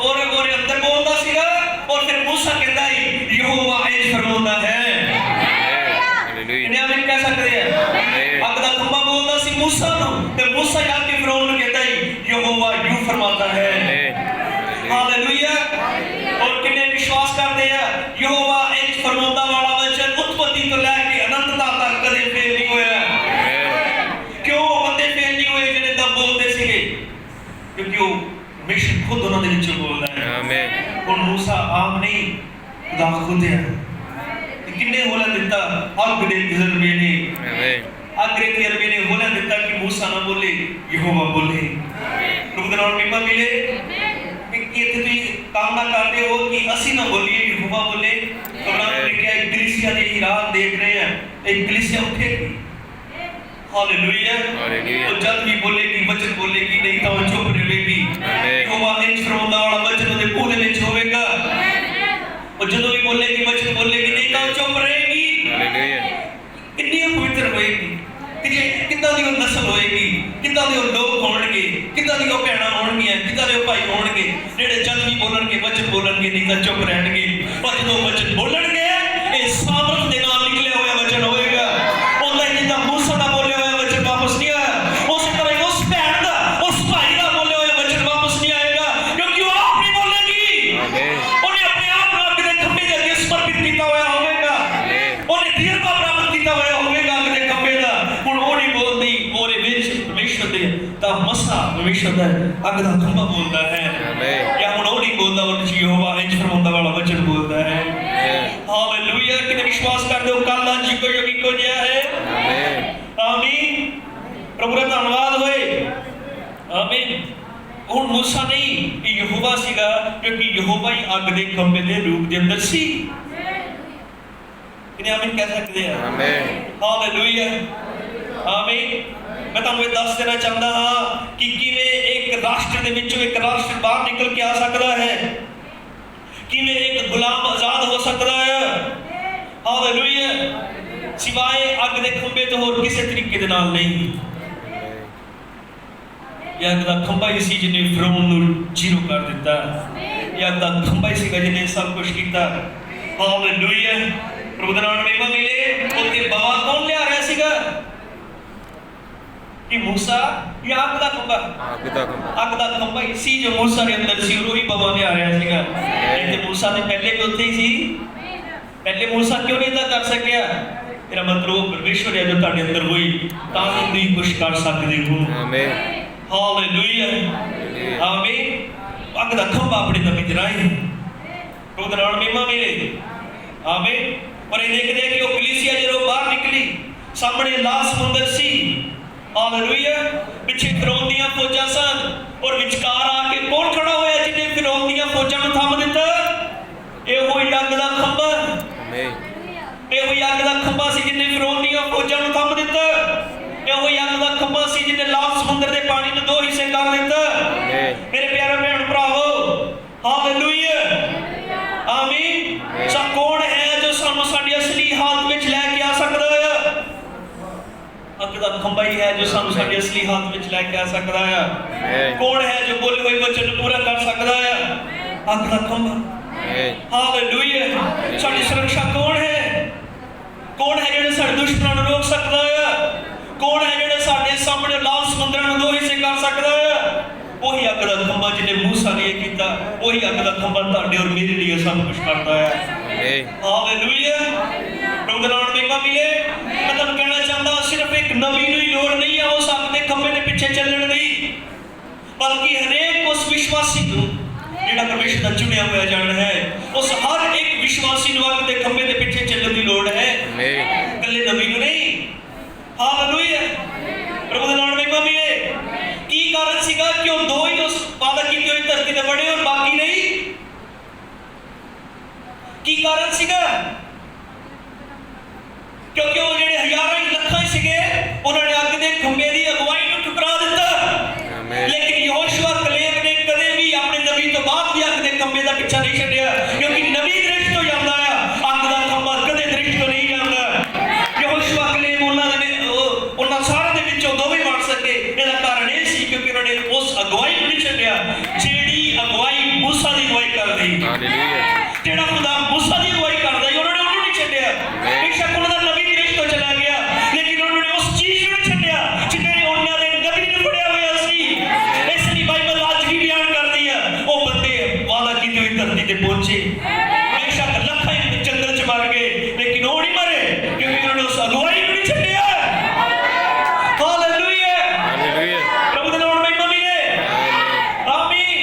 और अंदर बोलदा सीगा, और फिर मूसा कहंदा है यहोवा इंज फरमांदा है। हालेलुया, आमीन कह सकदे हैं? अग दा खंबा बोलदा सी मूसा नूं, ते मूसा जाके फिरौन नूं कहंदा है यहोवा यूं फरमांदा है। हालेलुया। और किन्ने विश्वास करते हैं यहोवा इंज फरमांदा वाला वचन उत्पत्ति तो लैके अनंतता तक कदे फेल नहीं होया। क्यों बंदे फेल नहीं हुए जिन्हें तब बोलते सीगे? क्योंकि वो मिशन खुद उन्होंने विचों बोलदा है। आमीन। और मूसा आप नहीं, खुदा खुद है। किन्ने होलन दित्ता? अग दे तजर्बे ने। आमीन। अग दे तजर्बे ने होलन दित्ता कि मूसा ना बोले, यहोवा बोले। प्रभु दा नाम महिमा मिले। कि इत्थे तुसीं काम ना करदे हो कि असीं ना बोलीए, यहोवा बोले। अब्राहम ने कहा एक कलीसिया दी राह देख रहे हैं, एक कलीसिया उठेगी। हालेलुया। हालेलुया। तो जब भी बोलेगी, वचन बोलेगी, नहीं तो चुप रहेगी। यहोवा इंज फरमांदा वाला वचन उहदे पूरे विच होवेगा, और जदों भी बोलेगी, वचन बोलेगी, नहीं तो चुप रहेगी। हालेलुया। कितनी पवित्र होएगी, कितना दी नस्ल होएगी, कितना दे लोग होणगे, कितना दी भैणां होणगीਆਂ, कितना दे भाई होणगे ਜਿਹੜੇ ਜਦ ਵੀ बोलणगे, वचन बोलणगे, नहीं तो चुप रहणगे। पर जदों वचन बोलणगे ਇਹ ਸਾਮਰਥ ਦੇ ਨਾਲ ਨਿਕਲਿਆ ਹੋਇਆ वचन होएगा। ਉਹਦਾ ਜਿੱਦਾਂ मूसा ਦਾ ਬੋਲਿਆ ਹੋਇਆ वचन वापस नहीं आया, ਉਸੇ ਤਰ੍ਹਾਂ ਹੀ ਉਸ ਭੈਣ ਦਾ, ਉਸ ਭਾਈ ਦਾ ਬੋਲਿਆ ਹੋਇਆ वचन वापस नहीं आएगा, क्योंकि ਉਹ ਆਪ नहीं बोलेगी। ਉਹਨੇ परमेश्वर दा अग दा खंभा बोलदा है या हुण ओह नहीं बोलदा और यहोवा इंज फरमांदा वाला वचन बोलदा है हालेलुया किने विश्वास करदे हो कल अज इको जिहा है आमीन प्रभु दा धन्नवाद होए आमीन हुण मूसा नहीं यहोवा सीगा क्योंकि यहोवा ही अग दे खंभे दे रूप दे अंदर सी किने आमीन कह सकते हैं आमीन हालेलुया आमीन मैं तुहानू ये दस देना चाहता हाँ कि किवें एक राष्ट्र दे विचों एक राष्ट्र बाहर निकल के आ सकता है किवें एक गुलाम आजाद हो सकता है हालेलुया सिवाय अग दे खंभे तो होर किसी तरीके दे नाल नहीं या अग दा खंभा ही सी जिन्हें फिरौन नूं जीरो कर दिता या अग दा खंभा ही सीगा जिन्हें सब कुछ कीता हालेलुया प्रभु दा नाम महिमा मिले उत्ते बाबा कौन लिया रहा सीगा कि मूसा या अग दा खंभा ही सी जो मूसा दे अंदर सी और ही बाबा लिया रहा सीगा ते मूसा ने पहले भी उत्थे ही सी पहले मूसा क्यों नहीं कर सकिया तेरा मतलब परमेश्वर है जो तुहाडे अंदर होई तां तुसीं कुछ कर सकदे हो आमीन हालेलुया आमीन अग दा खंभा अपने नबी च राही प्रभु दा नाम महिमा मिले आमीन पर ये देखदे कि वो कलीसिया जो बाहर निकली सामने लाल समुंदर सी हालेलुया पिछे फिरौन दी फौजां सन और विचकार आके कौन खड़ा होया जिन्हें फिरौन दी फौजां नूं थम दिता ए होई अग दा खंभा आमीन ए होई अग दा खंभा सी जिन्हें फिरौन दी फौजां नूं थम दिता ए होई अग दा खंभा सी जिन्हें लाल समुंदर दे पानी नूं दो हिस्से कर दिता आमीन मेरे प्यारे भैन भरावो हालेलुया आमीन सा कौन है जो सानू साडी असली हालत विच लेके आ सकदा है अग दा खंभा ही है जो सानू साडी असली हालत विच लेके आ सकदा है कौन है जो बोले हुए वचन पूरा कर सकदा है अग दा खंभा हालेलुया साडी सुरक्षा कौन है जेड़े साडे दुश्मनां नूं रोक सकदा है कौन है जेड़े साडे सामने लाल समुंदर नूं दो हिस्से कर सकदा है वही अग दा खंभा जिन्हें मूसा लिए कीता वही अग दा खंभा तुहाडे और मेरे लिए सब कुछ करता है हालेलुया प्रभु दा नाम महिमा मिले मैं तुहानू कहना चाहता सिर्फ एक नबी नूं ही लोड़ नहीं है उस अग दे खंभे दे पिछे चलण दी बल्कि हरेक उस विश्वासी नूं जेड़ा परमेश्वर दा चुनिया होया जन है उस हर एक विश्वासी नूं अग दे खंभे दे पिछे चलण दी लोड़ है कल्ले नबी नूं नहीं हालेलुया प्रभु दा नाम महिमा मिले की कारण सीगा कि वो दो ही उस वादा कीती हुई धरती ते बड़े और बाकी नहीं की कारण सीगा क्योंकि वो जेडे हजारां लखां सीगे उन्होंने अग दे खंभे दी अगुवाई नूं ठुकरा दिता लेकिन यहोशुआ कलेब ने कदे भी अपने नबी तो बाद भी अग दे खंभे दा पीछा नहीं छड्डिया क्योंकि नबी दृष्ट तो जांदा है अग दा खंभा कदे दृष्ट तो नहीं जांदा यहोशुआ कलेब उन्हां सारे दे विचों दोवें बण सके इहदा कारण यह सी क्योंकि उन्होंने उस अगुवाई नूं नहीं छड्डिया जेड़ी अगुवाई मूसा दी अगुवाई करदी हालेलुया जेड़ा खुदा मूसा दी अगुवाई करदा उन्होंने उन्होंने नहीं छड्डिया बेशक उन्हां दा नबी दृष्ट तो चला गया लेकिन उन्होंने उस चीज नूं छड्डिया जिन्हें उन्हां दे नबी नूं फड़िया होया सी इसलिए बाइबल आज भी बयान करदी है वो बंदे वादा कीती हुई धरती ते पहुंचे बेशक लखां जंगल च मर गए लेकिन वो नहीं मरे क्योंकि उन्होंने उस अगुवाई नूं नहीं छड्डिया हालेलुया प्रभु दा नाम महिमा मिले आमीन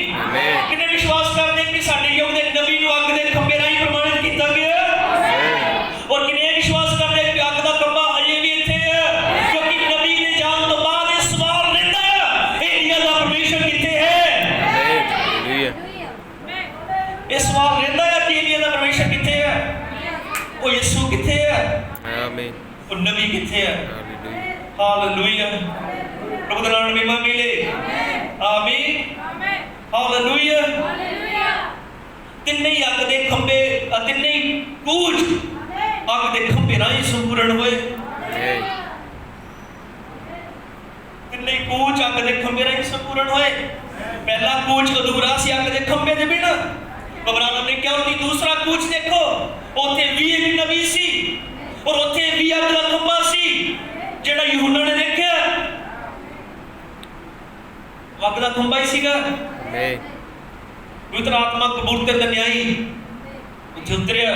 किने विश्वास करदे कि साडे युग दे नबी नूं अग दे खंभे राहीं प्रमाणित कीता गया और किने विश्वास करदे कि अग दा खंभा अजे भी इत्थे है क्योंकि नबी दे जान तो बाद इह सवाल रहिंदा है एलिया दा परमेश्वर कित्थे है हालेलुया इह सवाल रहिंदा है कि एलिया दा परमेश्वर कित्थे है ओ यीशु कित्थे है आमीन ओ नबी कित्थे है हालेलुया प्रभु दा नाम महिमा मिले आमीन हालेलुया तिन्ने ही अग दे खंभे तिन्ने ही कूच अग दे खंभे राहीं संपूर्ण होए तिन्ने ही कूच अग दे खंभे राहीं संपूर्ण होए पहला कूच अधूरा सी अग दे खंभे दे बिना अब्राहम ने क्या होती दूसरा कूच देखो ओथे भी एक नबी सी और ओथे भी अग दा खंभा सी जेड़ा यूहन्ना ने देखा अग दा खंभा ही सीगा पवित्र आत्मा कबूतर ते न्याई उठे उतरिया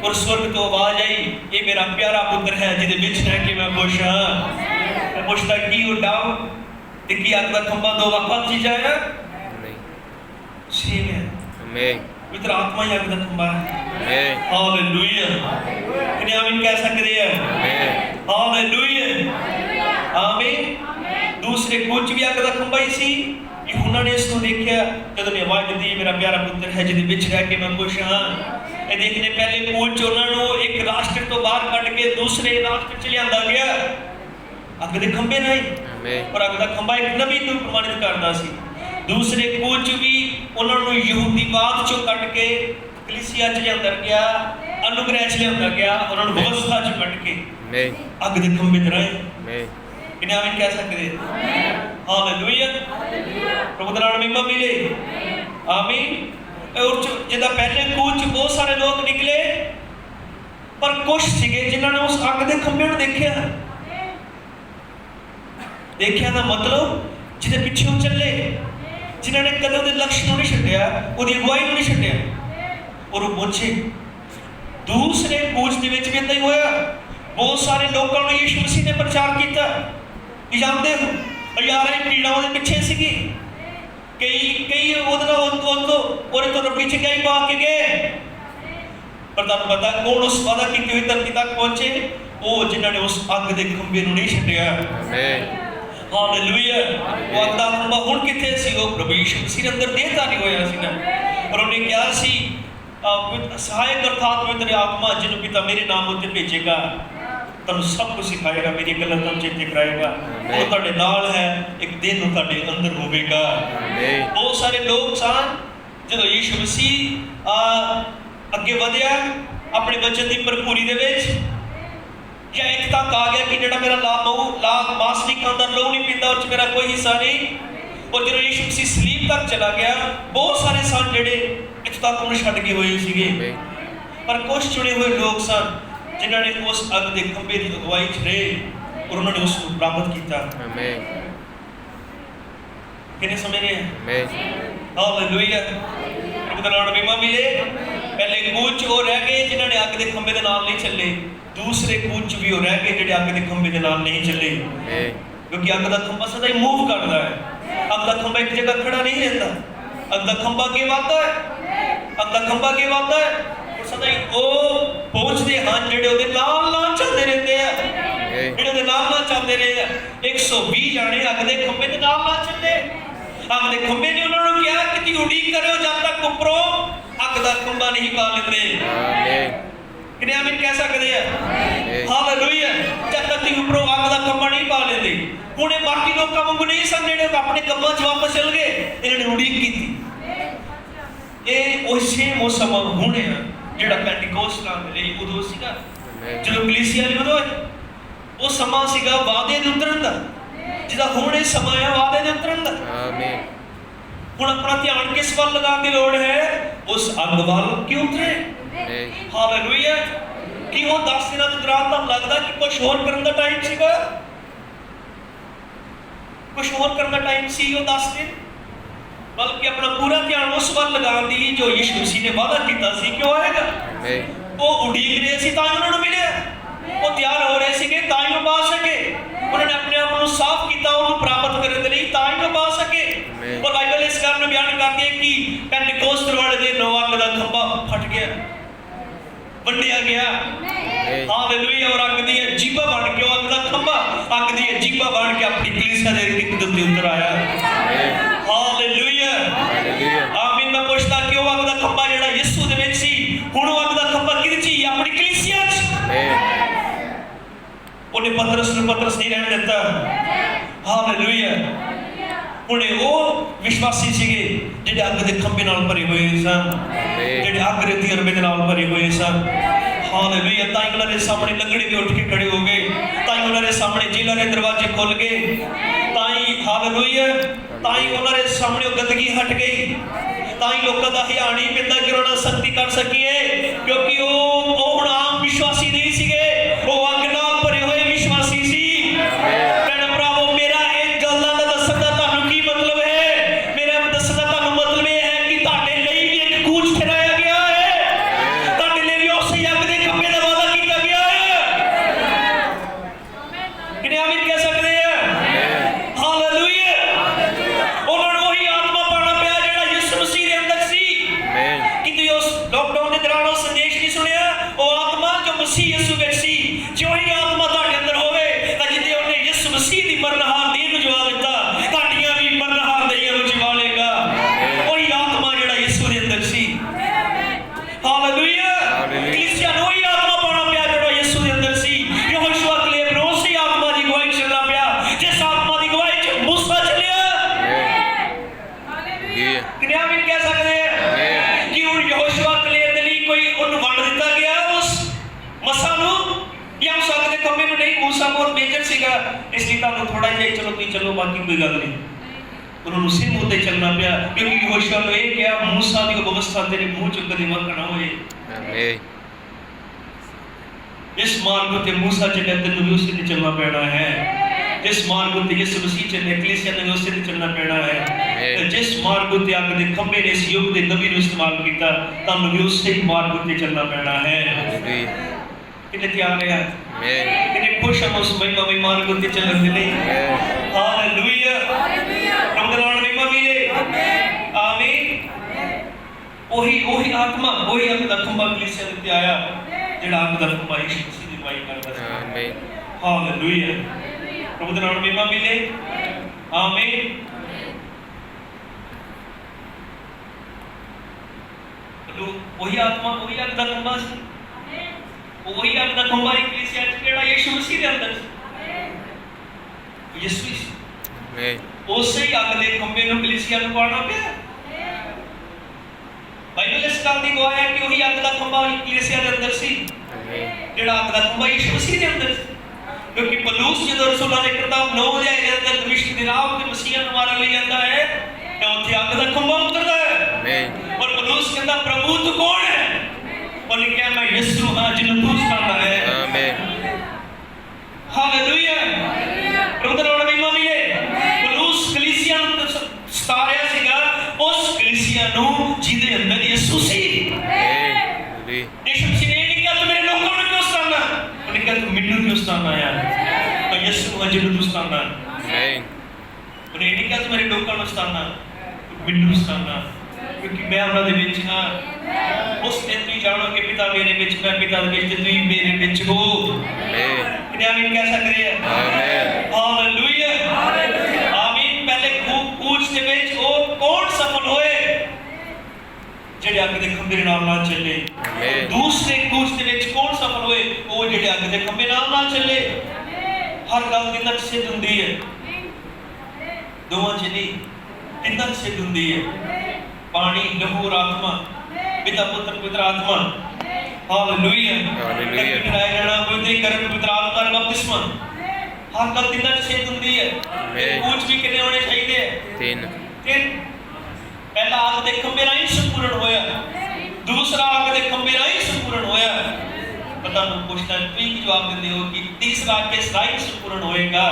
और स्वर्ग तो आवाज आई ये मेरा प्यारा पुत्र है जिदे विच रह के मैं खुश हां मैं पुछदा की हो डाउ ਤੇ ਕੀ ਅੱਗ ਦਾ ਖੰਭਾ ਦੋ ਵੱਖ-ਵੱਖ ਚੀਜ਼ਾਂ ਆ? ਨਹੀਂ। ਸੇਮ ਹੈ। ਆਮੀਨ। ਪਵਿੱਤਰ ਆਤਮਾ ਹੀ ਅੱਗ ਦਾ ਖੰਭਾ ਹੈ। ਆਮੀਨ। ਹਾਲੇਲੂਇਆ। ਕਿੰਨੇ ਆਮੀਨ ਕਹਿ ਸਕਦੇ ਆ? ਆਮੀਨ। ਹਾਲੇਲੂਇਆ। ਆਮੀਨ। ਦੂਸਰੇ ਕੁਝ ਵੀ ਅੱਗ ਦਾ ਖੰਭਾ ਹੀ ਸੀ। यूहन्ना ने इसको देखा जब ने आवाज दी मेरा प्यारा पुत्र है जिहदे विच रह के मैं खुश हाँ। ये देखने पहले कूच उन्होंने एक राष्ट्र तो बाहर कट के दूसरे राष्ट्र च लिया गया अग दे खंभे राही और अग दा खंभा एक नबी नूं प्रमाणित करता सी। दूसरे कूच भी उन्होंने यहूदीवाद चों कट के कलीसिया च लिया गया अनुग्रह च लिया गया उन्होंने व्यवस्था च कट के अग दे खंभे राही किन्ने आमीन कह सकते? हालेलुया। प्रभु दा नाम महिमा मिले। आमीन। और जिदा पहले कूच बहुत सारे लोग निकले पर कुछ सीगे जिन्होंने उस अग दे खंभे नूं देखिया दा मतलब जिहदे पिछे वो चले जिन्होंने कदों दे लक्ष्य नूं नहीं छड्डिया उहदी अगुवाई नूं नहीं छड्डिया और वो पहुंचे। दूसरे कूच दे विच भी इदां ही होया। बहुत सारे लोगों ने यीशु मसीह ने प्रचार किया जानते हो हज़ारां भीड़ां दे पिछे सीगी कई ओहदे तो रब्बी च कई पा के गए पर तुहानूं पता कौन उस वादा कीती हुई धरती तक पहुंचे? वो जिन्होंने उस अग दे खंभे नूं नहीं छड्डिया। हालेलुया। वो अग दा खंभा हुण कित्थे सी? वो प्रभु यीशु मसीह दे अंदर देहधारी होया सी ना और उन्हें कहा सी सहायक अर्थात पवित्र आत्मा जिन्हों पिता मेरे नाम उत्ते भेजेगा तुहानूं सब कुछ सिखाएगा मेरी गल्लां तुहानूं चेते कराएगा वो तुहाडे नाल है एक दिन तुहाडे अंदर होवेगा। बहुत सारे लोग सन जदों यीशु मसीह अगे वधिया अपने वचन की भरपूरी दे विच या एक तक आ गया कि जिहड़ा मेरा ला मांस नहीं खाता लहू नहीं पीता उस मेरा कोई हिस्सा नहीं और जदों यीशु मसीह सलीब तक चला गया बहुत सारे सन जिहड़े इत्थों तक उन्हें छड्ड के होए सीगे पर कुछ चुने हुए लोग सन जिन्होंने उस अग दे खंभे की अगुवाई च रहे और उन्होंने उसको प्राप्त किया। कितने समझ रहे हैं? हालेलुया। प्रभु दा नाम महिमा मिले। पहले कूच वो रह गए जिन्होंने अग दे खंभे दे नाल नहीं चले दूसरे कूच भी वो रह गए जिहड़े अग दे खंभे दे नाल नहीं चले क्योंकि अग दा खंभा सदा ही मूव करता है। अग दा खंभा एक जगह खड़ा नहीं रहता। अग दा खंभा अगे वधदा है अग दा खंभा अगे वधदा है सदा ही वो पहुंचते हैं जिहड़े उहदे नाल चलते रहते हैं जिहड़े उहदे नाल चलते रहे 120 जाने अग दे खंभे दे नाल चले अग दे खंभे ने उन्होंने कहा कि तुसीं उड़ीक करो जब तक उपरों अग दा खंभा नहीं पा लेंदे। किन्ने आमीन कह सकते हैं? हालेलुया। जब तक तुसीं उपरों अग दा खंभा नहीं पा लेंदे हुणे बाकी लोकां वांगू नहीं सन जिहड़े अपने कम्मां च वापस चल गए इन्हां ने उड़ीक कीती। ये उसे मौसम हुणे ਜਿਹੜਾ ਪੈਂਟੀਕੋਸਟ ਨਾਲ ਮਿਲੇ ਉਦੋਂ ਸੀਗਾ ਜਦੋਂ ਕਲੀਸਿਆ ਲਈ ਉਦੋਂ ਉਹ ਸਮਾਂ ਸੀਗਾ ਵਾਅਦੇ ਦੇ ਉਤਰਨ ਦਾ ਜਿਹਦਾ ਹੁਣ ਇਹ ਸਮਾਂ ਹੈ ਵਾਅਦੇ ਦੇ ਉਤਰਨ ਦਾ। ਆਮੀਨ। ਹੁਣ ਆਪਣਾ ਧਿਆਨ ਕਿਸ ਵੱਲ ਲਗਾਉਣ ਦੀ ਲੋੜ ਹੈ? ਉਸ ਅੱਗ ਵੱਲ ਕਿਉਂ ਉਤਰੇ? ਹਾਲੇਲੂਇਆ। ਕਿ ਉਹ 10 ਦਿਨਾਂ ਦੇ ਦੌਰਾਨ ਤਾਂ ਲੱਗਦਾ ਕਿ ਕੁਝ ਹੋਰ ਕਰਨ ਦਾ ਟਾਈਮ ਸੀਗਾ ਕੁਝ ਹੋਰ ਕਰਨ ਦਾ ਟਾਈਮ ਸੀ ਉਹ 10 ਦਿਨ बल्कि अपना पूरा ध्यान उस वाल लगा दी जो यीशु मसीह ने वादा किया सी क्यों आएगा वो उड़ीक रहे सी तां उन्होंने मिले वो तैयार हो रहे सी कि तां ही पा सके उन्होंने अपने आप को साफ किया उन्होंने प्राप्त करने के लिए तां ही पा सके और बाइबल इस कारण बयान करती है कि पेंटिकोस्ट वाले दिन अग दा खंभा फट गया वंडिया गया। हालेलुया। और अग दी जीभा बन के अग दा खंभा अग दी जीभा बन के अपनी कलीसिया दे उत्ते उतर आया। हालेलुया। आमीन। मैं पूछता क्यों अग दा खंभा जिहड़ा यीशु दे विच सी हुण अग दा खंभा किहदे च अपनी कलीसिया च उन्हें पतरस नहीं रहने दिता। हालेलुया। हुणे वो विश्वासी सीगे जिहड़े अग दे खंभे नाल भरे हुए सन जिहड़े अग दे तजर्बे दे नाल भरे हुए सन। हालेलुया। ताई उन्हां दे सामने लंगड़े भी उठ के खड़े हो गए ताई उन्हां दे सामने जेलां दे दरवाजे खुल गए ताई हालेलुया ताई उन्हां दे सामने गंदगी हट गई ताई लोकां दा हिया नहीं पैंदा कि उन्हां सख्ती कर सकीए क्योंकि वो हुण आम विश्वासी नहीं सीगे वो अग नाल भरे हुए विश्वासी सी। भैण भरावो मेरा एक गल्लां दा दस्सण दा तुहानूं की मतलब है? मेरा दस्सण दा तुहानूं मतलब ये है कि तुहाडे लई भी एक कूच ठहराया गया है तुहाडे लई भी उस अग दे खंभे दा वादा कीता गया है। किन्ने आमीन कह सकदे हैं? हालेलुया। मसीह यसू विच सी, जो ही आत्मा तुहाडे अंदर होवे तां जिद्दे उहने यसू मसीह दी मरनहार देह नूं जवा दित्ता, तुहाडीआं भी मरनहार देहिआं नूं जवा लेगा। वही आत्मा जिहड़ा यसू दे अंदर सी। हालेलुया। कलीसिया नूं वही आत्मा पाउणा पिया जिहड़ा यसू दे अंदर सी। यहोशुआ कलेब नूं उसी आत्मा दी गवाही चलना पिया जिस आत्मा दी गवाही च मूसा चलिया। किन्ने भी कह सकदे कि हुण यहोशुआ कलेब दे लई कोई उन्हें वंड दिता गया उस मसा नूं या उस अग दे खंभे नूं नहीं। मूसा बहुत मेजर सीगा, इसलिए तुहानूं थोड़ा जिहा चलो तुसीं चलो, बाकी कोई गल नहीं। उन्होंने उसी मुद्दे ते चलना पिया क्योंकि यहोशुआ ने यह कहा मूसा की व्यवस्था तेरे मुंह चों कदे वख ना होए। इस मार्ग ते मूसा चलिया तेनूं भी उसी ते चलना पैना है। जिस मार्ग ते यीशु मसीह चले कलीसिया ने उसी ते चलना पैना है। जिस मार्ग ते अग दे खंभे ने इस युग दे नबी नूं इस्तेमाल कीता तुहानूं भी उसी मार्ग ते चलना पैना है। कितने तैयार है? कितने खुश हम उस महिमा मार्ग ते चलने के लिए? हालेलुया। प्रभु दा नाम महिमा मिले। आमीन। वही आत्मा वही अग दा खंभा कलीसिया ते आया जिहड़ा अग दा खंभा यीशु मसीह दी गवाही करदा सी। आमीन। हालेलुया। प्रभु दा नाम महिमा मिले। आमीन। वही आत्मा वही अग दा खंभा सी, वही अग दा खंभा कलीसिया च किहड़ा यीशु मसीह दे अंदर यीशु सी। उसे ही अग दे खंभे नूं कलीसिया नूं पाना पिया। बाइबल इस गल दी गवाह है कि वही अग दा खंभा कलीसिया दे अंदर सी जिहड़ा अग दा खंभा यीशु मसीह दे अंदर सी। क्योंकि पौलुस जदों रसूलां दी किताब 9 अध्याय दे अंदर दमिश्क दे राह ते मसीह नूं मारन लई आंदा है तां उत्थे अग दा खंभा उतरदा है। और पौलुस कहंदा प्रभु तू कौन है? उन्हें कहा मैं यीशु हां जिन्हों तू सतांदा है। आमीन। हालेलुया। प्रभु दा नाम महिमा मिले। पौलुस कलीसिया नूं सता रिहा सीगा, उस कलीसिया नूं जिहदे अंदर यीशु सी। यीशु मसीह ने नहीं कहा तू मेरे लोकां नूं क्यों सतांदा, उन्हें कहा तू मैनूं क्यों सतांदा है? मैं यीशु हां जिन्हों तू सतांदा। आमीन। उन्हें नहीं कहा तू मेरे लोकां नूं सतांदा, तू मैनूं सतांदा क्योंकि मैं उन्हां दे विच हां। उस दिन तुम जानोगे पिता मेरे विच मैं पिता दे विच तुम मेरे विच हो। कितने आमीन कह सकते हैं? आमीन। हालेलुया। आमीन। पहले कूच दे विच ओ कौन सफल होए जेड़े अग दे खंभे नाल चले। दूसरे कूच दे विच कौन सफल होए ओ जेड़े अग दे खंभे नाल चले। हर गल तिन्हां च सिद्ध हुंदी है, दोवां च नहीं, तिन्हां च सिद्ध हुंदी है। पानी लहू और आत्मा, पिता पुत्र पवित्र आत्मा। हालेलुया। कराया जाना पवित्रीकरण पवित्र आत्मा का बपतिस्मा। हर गल तिन्हां च सिद्ध हुंदी है। कूच भी कितने होने चाहिए? 3। पहला अग दे खंभे राहीं संपूर्ण होया, दूसरा अग दे खंभे राहीं संपूर्ण होया। पता नहीं पूछना तुम जवाब देते हो कि तीसरा किस राहीं संपूर्ण होएगा?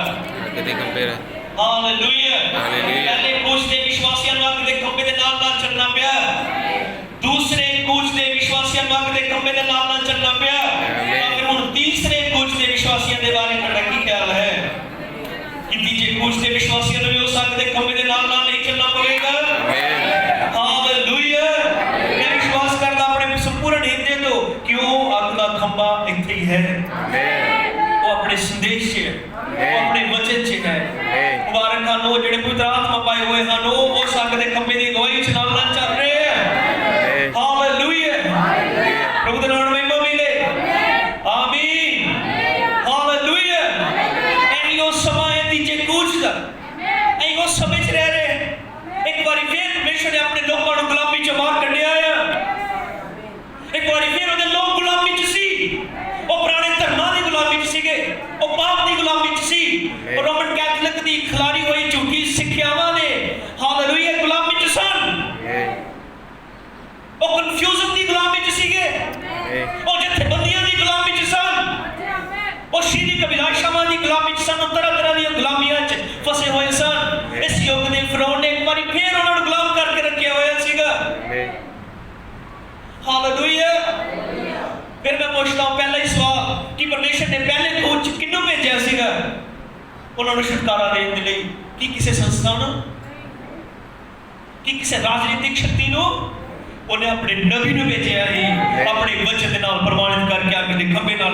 अग दे खंभे राहीं। हालेलुया। पहले कूच दे विश्वासियां नूं अग दे खंभे दे नाल चलना पिया, दूसरे कूच दे विश्वासियां नूं अग दे खंभे दे नाल चलना पिया। अगर हुण तीसरे कूच दे विश्वासियां दे बारे तुहाडा की ख्याल है कि तीजे कूच दे विश्वासियां नूं भी उस अग दे खंभे दे नाल नहीं चलना पवेगा? हालेलुया। मैं विश्वास करदा अपने संपूर्ण हिरदे तो कि वो अग दा खंभा इत्थे ही है। वो अपने संदेश च है, वो अपने वचन च है। मुबारक हन वो जेड़े पवित्र आत्मा पाए हुए हन, वो उस अग दे खंभे दी गवाही च नाल चल रहे हैं। हालेलुया। प्रभु दा नाम महिमा मिले। आमीन। हालेलुया। एनियो समय तीजे कूच दा एनियो समय च रह रहे हैं। एक बारी फिर परमेश्वर ने अपने लोकां नूं गुलामी च बाहर कढिया है। एक बारी फिर ओदे लोग गुलामी च सी, वो पुराने धर्मां दी गुलामी च सीगे, वो पाप दी गुलामी च सी, और रोमन कैथोलिक दी खिलारी हुई झूठी सिक्ख्यावां दे हालेलुया गुलामी च सन। वो कन्फ्यूजन दी गुलामी च सीगे, वो जथेबंदियां दी गुलामी च सन, वो शीरी कबीलाशावां दी गुलामी च सन, तरह तरह दी गुलामियां च फसे हुए सन। इस युग दे फिरौन ने एक बारी फिर उन्हां नूं गुलाम करके रखिया होया सीगा। हालेलुया। फिर मैं पूछता हूं पहला ही सवाल कि परमेश्वर ने पहले कूच किन्नू भेजा सीगा उन्होंने छुटकारा देने के लिए? कि किसी संस्था नूं, कि किसी राजनीतिक शक्ति नूं? उन्हें अपने नबी नूं भेजिया ही, अपने वचन दे नाल प्रमाणित करके अग दे खंभे नाल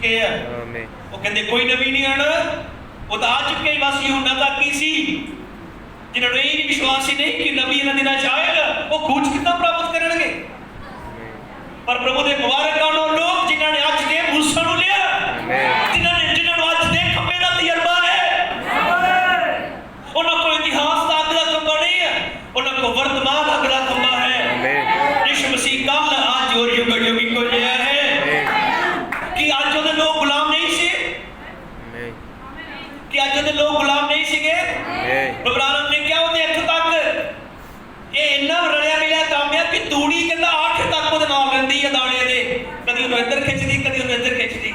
चुके हैं। वो कहते कोई नबी नहीं आना, वो तो आ चुके ही। बस यूहन्ना तक ही सी जिन्होंने ये विश्वास ही नहीं कि नबी इन्हां दिनां च आएगा, वो खोज कितना प्राप्त करेंगे। पर प्रभु के मुबारक आनो लोग जिन्होंने अज के मूसा नूं लिया, जिन्होंने अज दे खंबे का तजर्बा है। उन्होंने कोई इतिहास का अगला खंबा नहीं है, उन्होंने को वर्तमान अगला खंबा है। यीशु मसीह कल आज और युग युग को जिया है कि अज वो लोग गुलाम नहीं सी, कि अज वो लोग गुलाम नहीं सीगे। इब्राहिम ने क्या उहदे अख तक ये इन्ना रलिया मिलिया काम है कि तूड़ी कहंदा आठ तक उहदे नाल रहिंदी है दाने दे, कदी उहनूं इधर खिचदी, कदी उहनूं इधर खिचदी।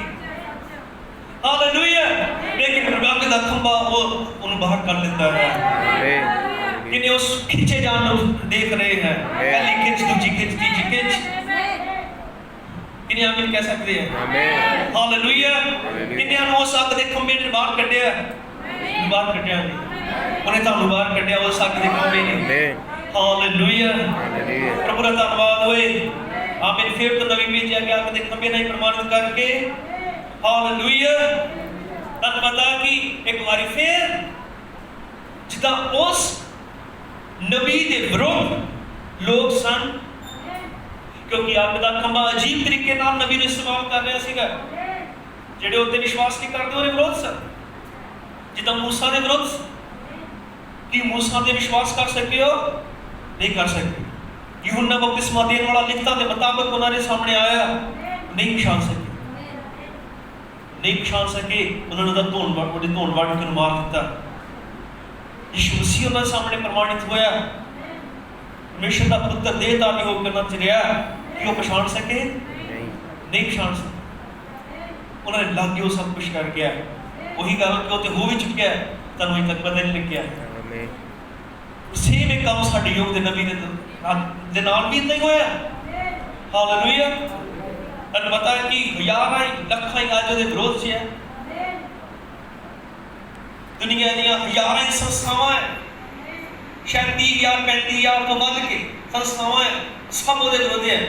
हालेलुया। लेकिन प्रभु का खंबा वो उन्हें बाहर कर लेता है। किन्हें उस खिंचे जान देख रहे हैं, पहली खिंच, दूसरी खिंच, तीसरी खिंच। किन्हें आमीन कह सकते हैं? हालेलुया। किन्हें उस अग दे खंबे ने बाहर कढ़िया, बाहर कढ़िया नहीं, उन्हें तुहानूं बाहर कढ़िया उस अग दे खंबे ने। हालेलुया। प्रभु दा धन्नवाद होए। आमीन। फिर तो नवी भेजिया गया अग दे खंबे नहीं प्रमाणित करके। हालेलुया। तन पता कि एक बारी फिर जिदा उस नबी दे विरुद्ध लोग सन, क्योंकि अग दा खंबा अजीब तरीके नाल नबी नूं इस्तेमाल कर रहा सीगा। जेड़े उत्ते विश्वास नहीं करते उहदे विरोध सन, जिदा मूसा दे विरोध। कि मूसा दे विश्वास कर सके हो? नहीं कर सके। यूहन्ना बपतिस्मा देने वाला लिखता के मुताबिक उन्होंने सामने आया, नहीं पछाण सके, नहीं पछाण सके। उन्होंने धोन वड़ के मार दिता। यीशु मसीह उन्होंने सामने प्रमाणित होया, परमेश्वर का पुत्र देहधारी होकर नच रहा कि वो पछाण सके? नहीं पछाण सके। उन्होंने लागे वो सब कुछ कर गया। वही गल कि वो हो भी चुकिया, तुहानूं अजे तक पता नहीं लग्या। सेम एक काम साडे युग दे नबी दे नाल भी इदां ही होया। हालेलुया। तुहानूं पता है कि हज़ारां लखां अज उहदे विरोध च है। दुनिया दीयां हज़ारां संस्थावां है, शायद 30,000 35,000 तो वध के संस्थावां है, सब उहदे विरोध है।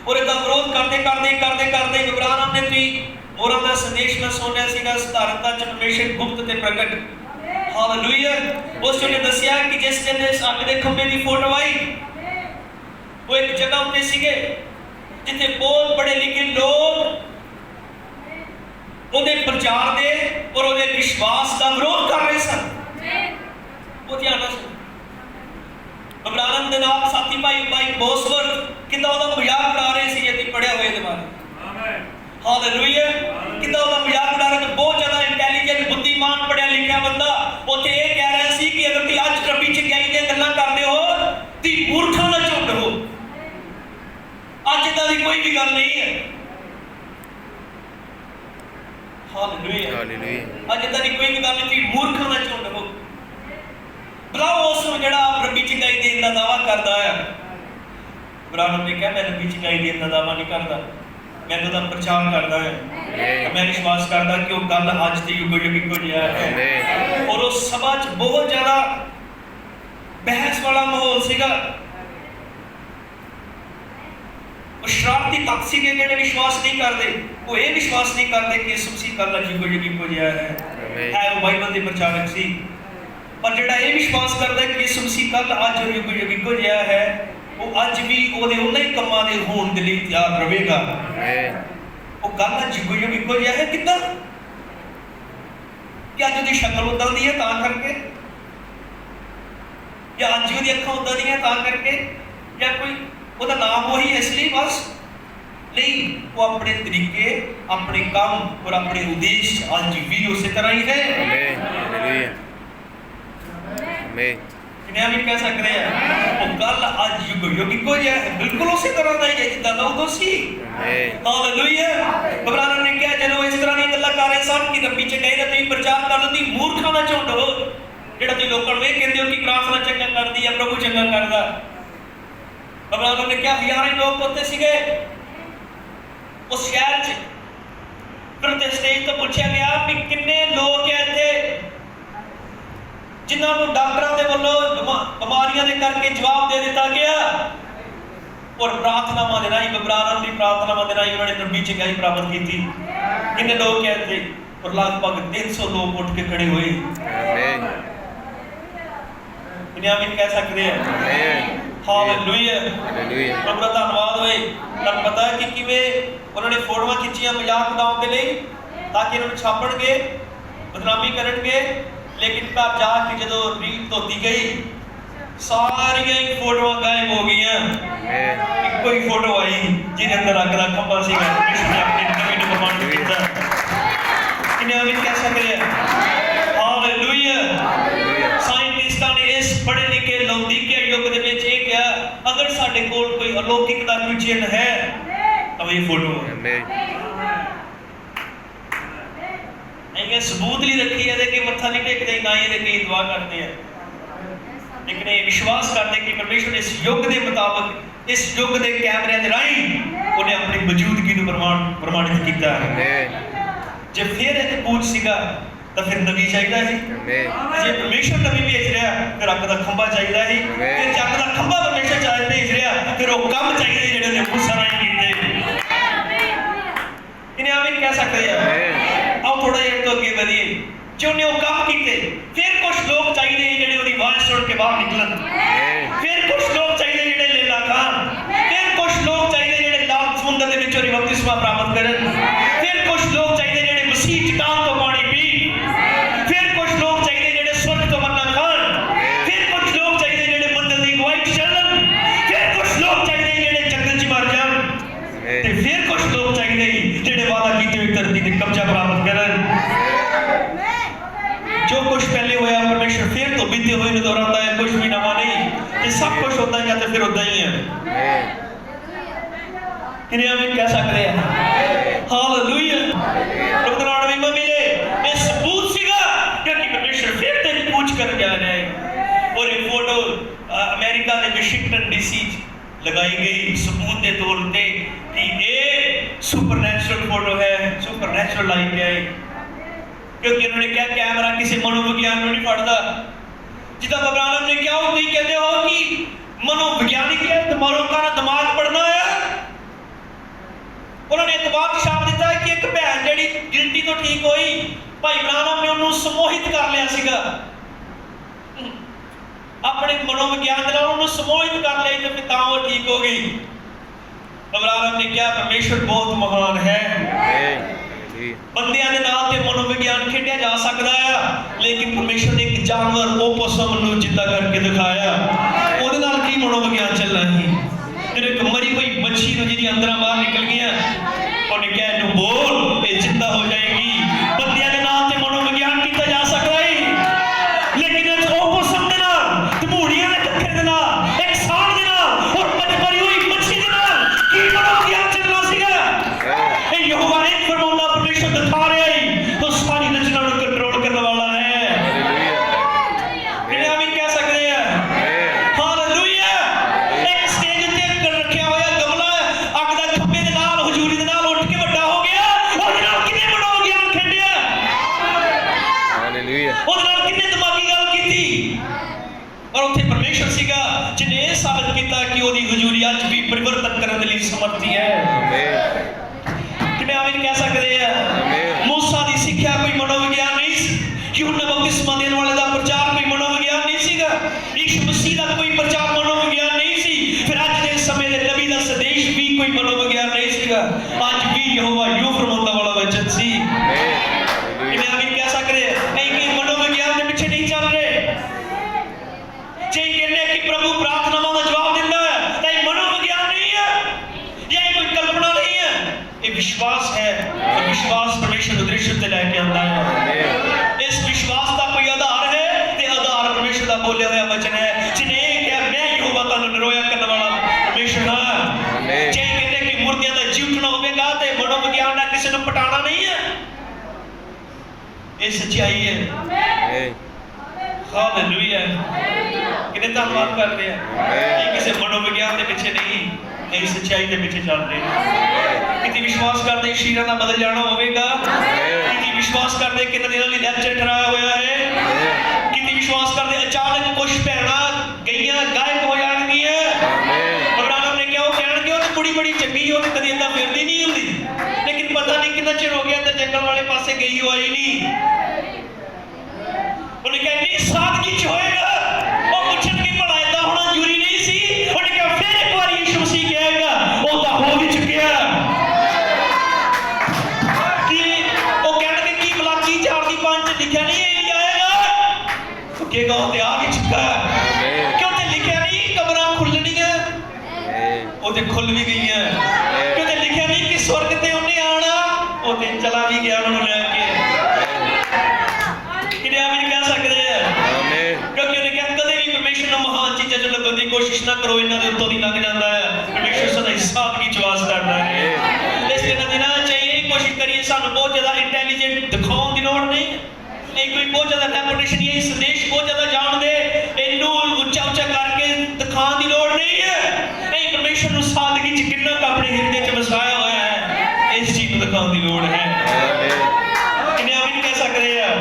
और इहदा विरोध करते करते करते करते इब्राहिम ने भी मोहरां दा संदेश में सुनिया सीगा, सधारणता च परमेश्वर गुप्त ते प्रगट। हालेलुया। उस ने दसिया कि जिस दिन इस अग दे खंबे की फोटो आई, वो एक जगह उत्ते सीगे जिथे बहुत बड़े लिखे लोग उहदे प्रचार दे और उहदे विश्वास का विरोध कर रहे सन। वो ध्यान नाल सुनो। इब्राहिम दे नाल साथी भाई बोसवर्थ किदा उहदा मजाक उड़ा रहे सी, यदि पढ़िया होए दे बारे। हालेलुया। किदा उहदा मजाक उड़ा रहे, बहुत ज्यादा इंटेलिजेंट बुद्धिमान पढ़िया लिखिया बंदा उत्थे ये कह रहा सी कि अगर तुसीं अज रब्बी चंगाई दी गल्लां करदे हो ती मूर्खां दा झुंड हो। अज इदां दी कोई भी गल नहीं है। हालेलुया। अज इदां दी कोई भी गल नहीं, मूर्खां दा झुंड हो। बुलाओ उस जिहड़ा रब्बी चंगाई देण दा दावा करदा है। इब्राहिम ने कहा मैं रब्बी चंगाई देण दा दावा नहीं करदा, मैं तो प्रचार करता है। मैं विश्वास करता कि वो गल अज तक युग युग इक्को जिहा है। और उस सभा च बहुत ज्यादा बहस वाला माहौल सीगा। शरारती तक सीगे जिहड़े विश्वास नहीं करते, वो ये विश्वास नहीं करते कि यीशु मसीह कल युग युग इक्को जिहा है। वो बाइबल के प्रचारक सी। पर जिहड़ा ये विश्वास करता है कि यीशु मसीह कल अज युग युग इक्को जिहा है, वो अज भी उहदे उन्हां ही कम्मां दे होण दे लई तैयार रहेगा। वो गल अज युग युग इक्को जिहा है किदां? कि अज उहदी शक्ल उदां दी है तां करके, या अज उहदी अखां उदां दी है तां करके, या कोई उहदा नाम वही है इसलिए बस नहीं। वो अपने तरीके, अपने काम और अपने उद्देश्य अज भी उसी तरह ही है। किन्हें भी कह सकते हैं वो गल अज युग युग इक्को जिहा है, बिल्कुल उसी तरह दा ही है जिद्दां दा उदों सी। हालेलुया। इब्राहिम ने कहा जदों इस तरह दी गल्लां कर रहे सन कि रब्बी चंगाई दा तुसीं प्रचार कर लंदी, मूर्खां दा झुंड हो जिहड़ा तुसीं लोकां नूं इह कहंदे हो कि प्रार्थना चंगा करदी है, प्रभु चंगा करदा। इब्राहिम ने कहा हज़ारां लोग उत्ते सीगे उस शहर च। फिर स्टेज तो पूछा गया कि किन्ने लोग है इत्थे जिन्होंने डॉक्टरों के वालों बीमारियां के करके जवाब दे दिता गया, और प्रार्थनावां दे राहीं इब्राहिम की प्रार्थनावां दे राहीं उन्होंने नबी चंगाई प्राप्त की। कितने लोग कहते और लगभग 300 लोग उठ के खड़े हुए। बिन्यामीन कह सकते हैं हालेलुया, प्रभु का धन्यवाद होए। तब पता है कि किवें उन्होंने फोटोआं खिंचियां मजाक उड़ाउण दे लई ताकि इन्होंने छापणगे बदनामी करनगे, लेकिन घर जाके जदों रीत धोती गई सारियां ही फोटोआं गायब हो गईयां। इक्को ही फोटो आई जिहदे अंदर अग दा खंभा सीगा, जिसने अपने नवीं नूं प्रमाणित कीता। बिन्यामीन कह सकते हैं हालेलुया। साइंटिस्टां ने इस पढ़े लिखे लौदीकिया युग दे विच इह कहा अगर साडे कोल कोई अलौकिक दा कोई चिन्ह है तो ये फोटो है। ये सबूत नहीं रखी है कि मत्था नहीं टेकते ना ये कई दुआ करते हैं, लेकिन ये विश्वास करते कि परमेश्वर ने इस युग के मुताबिक इस युग के कैमरे के राही उन्हें अपनी मौजूदगी को प्रमाणित किया है। जे फिर एक पूछ सीगा तो फिर नबी चाहिए ही, जे परमेश्वर नबी भेज रहा फिर अग दा खंभा चाहिए ही, फिर जग दा खंभा परमेश्वर चाहे भेज रहा फिर वो काम चाहिए जिहड़े ने मूसा राही कीते। इन्हें आमीन कह सकते हैं। आओ थोड़ा जिहा तो अगे वधिए। जो ने वो काम कीते फिर कुछ लोग चाहिए जिहड़े ओदी आवाज़ सुन के बाहर निकलन, फिर कुछ लोग चाहिए जिहड़े लेला खान, फिर कुछ लोग चाहिए जिहड़े लाल समुंदर दे विचों बपतिस्मा प्राप्त करन, फिर कुछ लोग चाहिए जिहड़े मसीह चट्टान तो पानी पी, फिर कुछ लोग चाहिए जिहड़े स्वर्ग तो मन्ना खान, फिर कुछ लोग चाहिए जिहड़े मंदिर दी गवाही चलन, फिर कुछ लोग चाहिए जिहड़े जंगल च मर जान, ते फिर कुछ लोग चाहिए जिहड़े वादा कीते हुए धरती ते कब्जा प्राप्त करन। जो कुछ पहले होया परमेश्वर फिर तो बीते हुए ने दोहराता है, कुछ भी नवा नहीं। ये सब कुछ होता है या तो फिर होता ही है। किन्हें हम कह सकते हैं हालेलुया। प्रभु दा नाम में मिले ये सबूत सीगा क्योंकि परमेश्वर फिर ते पूछ कर जा रहा है। और ये फोटो अमेरिका के वाशिंगटन डीसी लगाई गई सबूत के तौर पे कि ये सुपरनैचुरल फोटो है, सुपरनैचुरल लाइट है, क्योंकि उन्होंने क्या कैमरा किसी मनोविज्ञान नहीं पढ़ता। जिदा बबरानम ने क्या होती कहते हो कि मनोवैज्ञानिक है तुम्हारों का दिमाग पढ़ना है। उन्होंने एक बात छाप दिता है कि एक भैन जेडी गिल्टी तो ठीक हुई, भाई ब्रानम ने उन्होंने समोहित कर लिया सीगा, अपने मनोविज्ञान के नाल उन्होंने समोहित कर लिया तो फिर वो ठीक हो गई। ब्रानम ने क्या परमेश्वर बहुत महान है। बंदियां दे नाल ते मनोविज्ञान खेडिया जा सकदा है, लेकिन परमेश्वर ने एक जानवर ओपोसम नूं जिंदा करके दिखाया, ओदे नाल की मनोविज्ञान चलना ही। फिर एक मरी हुई मच्छी नूं जिहदी अंदर बाहर निकल गया उन्हें कहा इनू बोल ये जिंदा हो जाएगी। बंदियां दे नाल ते मनोविज्ञान कीता जा सकदा है, लेकिन इस ओपोसम दे नाल तमूड़ियां दे कक्खे दे नाल एक सांड दे नाल और मरी हुई मच्छी दे नाल की मनोविज्ञान चलना सीगा। ए यहोवा ने फरमाया परमेश्वर दिखा रहा है तो सारी रचना को कंट्रोल करने वाला है। इन्हें हम कह सकते हैं हालेलुया। एक स्टेज ते रखा होया गमला अग दा खंभे दे नाल हजूरी दे नाल उठ के बड़ा हो गया, और नाल किने मनोविज्ञान खेडिया, हालेलुया, और नाल किने दिमागी गल कीती, और उत्थे परमेश्वर सीगा जिन्हें यह साबित किया कि ओदी हजूरी अज भी परिवर्तन करने लई समर्थी है। आमीन कह सकते हैं। मूसा की सिक्ख्या कोई मनोविज्ञान नहीं सी, यूहन्ना बपतिस्मा देने वाले का प्रचार कोई मनोविज्ञान नहीं सीगा, यीशु मसीह का कोई प्रचार मनोविज्ञान नहीं सी, फिर आज के समय के नबी का संदेश भी कोई मनोविज्ञान नहीं सीगा, आज भी यहोवा यूं फरमाता वाला वचन सी। इन्हें आमीन कह सकते हैं। नहीं कि मनोविज्ञान के पीछे नहीं चल रहे, जे कहने कि प्रभु प्रार्थनावां का जवाब दिंदा है तो ये मनोविज्ञान नहीं है या ये कोई कल्पना नहीं है, ये विश्वास है। और विश्वास परमेश्वर दृश्य से लेके आता है। इस विश्वास का कोई आधार है, ते आधार परमेश्वर का बोले हुआ वचन है। जिन्हें क्या मैं यहोवा तानू निरोया करने वाला परमेश्वर हां। जे कहते कि मूर्तियां दा जी उठना होवेगा ते मनोविज्ञान ना किसी ने पटाना नहीं है, ये सच्चाई है। हालेलुया। कितने धन्यवाद कर रहे हैं। ये किसी मनोविज्ञान के पीछे नहीं, यही सच्चाई के पीछे चल रहे हैं। किसी विश्वास करते शरीर का बदल जाना होगा, किसी विश्वास करते कि दिनों की डेथ ठहराया हुआ है, किसी विश्वास करते अचानक कुछ भैना गई गायब हो जाएंगियां। ब्रानम ने क्या वो कहणगे वो बड़ी बड़ी चंगी हो कभी इदा फिरदी नहीं होती, लेकिन पता नहीं कितना चिर हो गया तो जंगल वाले पासे गई हो आई नहीं उन्हें कहा नहीं सादगी च होएगा वो पुछन की भला इदा होना जरूरी नहीं सी उन्हें कहा फिर एक बार यीशु मसीह कहेगा वो तो हो भी चुकिया कि वो कहने की मलाकी 4:5 लिखा नहीं एलिया आएगा तो कहेगा वो तो आ भी चुका क्यों ते लिखा नहीं कब्रां खुलनियां वो तो खुल भी गई है क्यों ते लिखा नहीं कि स्वर्ग ते उन्हें आना वो तो चला भी गया उन्होंने लेके किने आप नहीं कह सकते क्योंकि उन्हें कहा कदे भी परमेश्वर ने महान चीज़ें जो लगन की कोशिश ना करो इन्हां दे उत्तों दी लग जाता है परमेश्वर सदा सादगी च वास करता है इसलिए ना देना चाहिए कोशिश करिए सानू बहुत ज्यादा इंटेलिजेंट दिखाने की लोड़ नहीं कोई बहुत ज्यादा डेपुटेशन ये संदेश बहुत ज्यादा जान दे इनू ऊंचा ऊंचा करके दिखाने की लोड़ नहीं है नहीं परमेश्वर ने सादगी च कितना अपने हृदय च वसाया हुआ है इस चीज को दिखाने की लोड़ है किने आप नहीं कह सकते हैं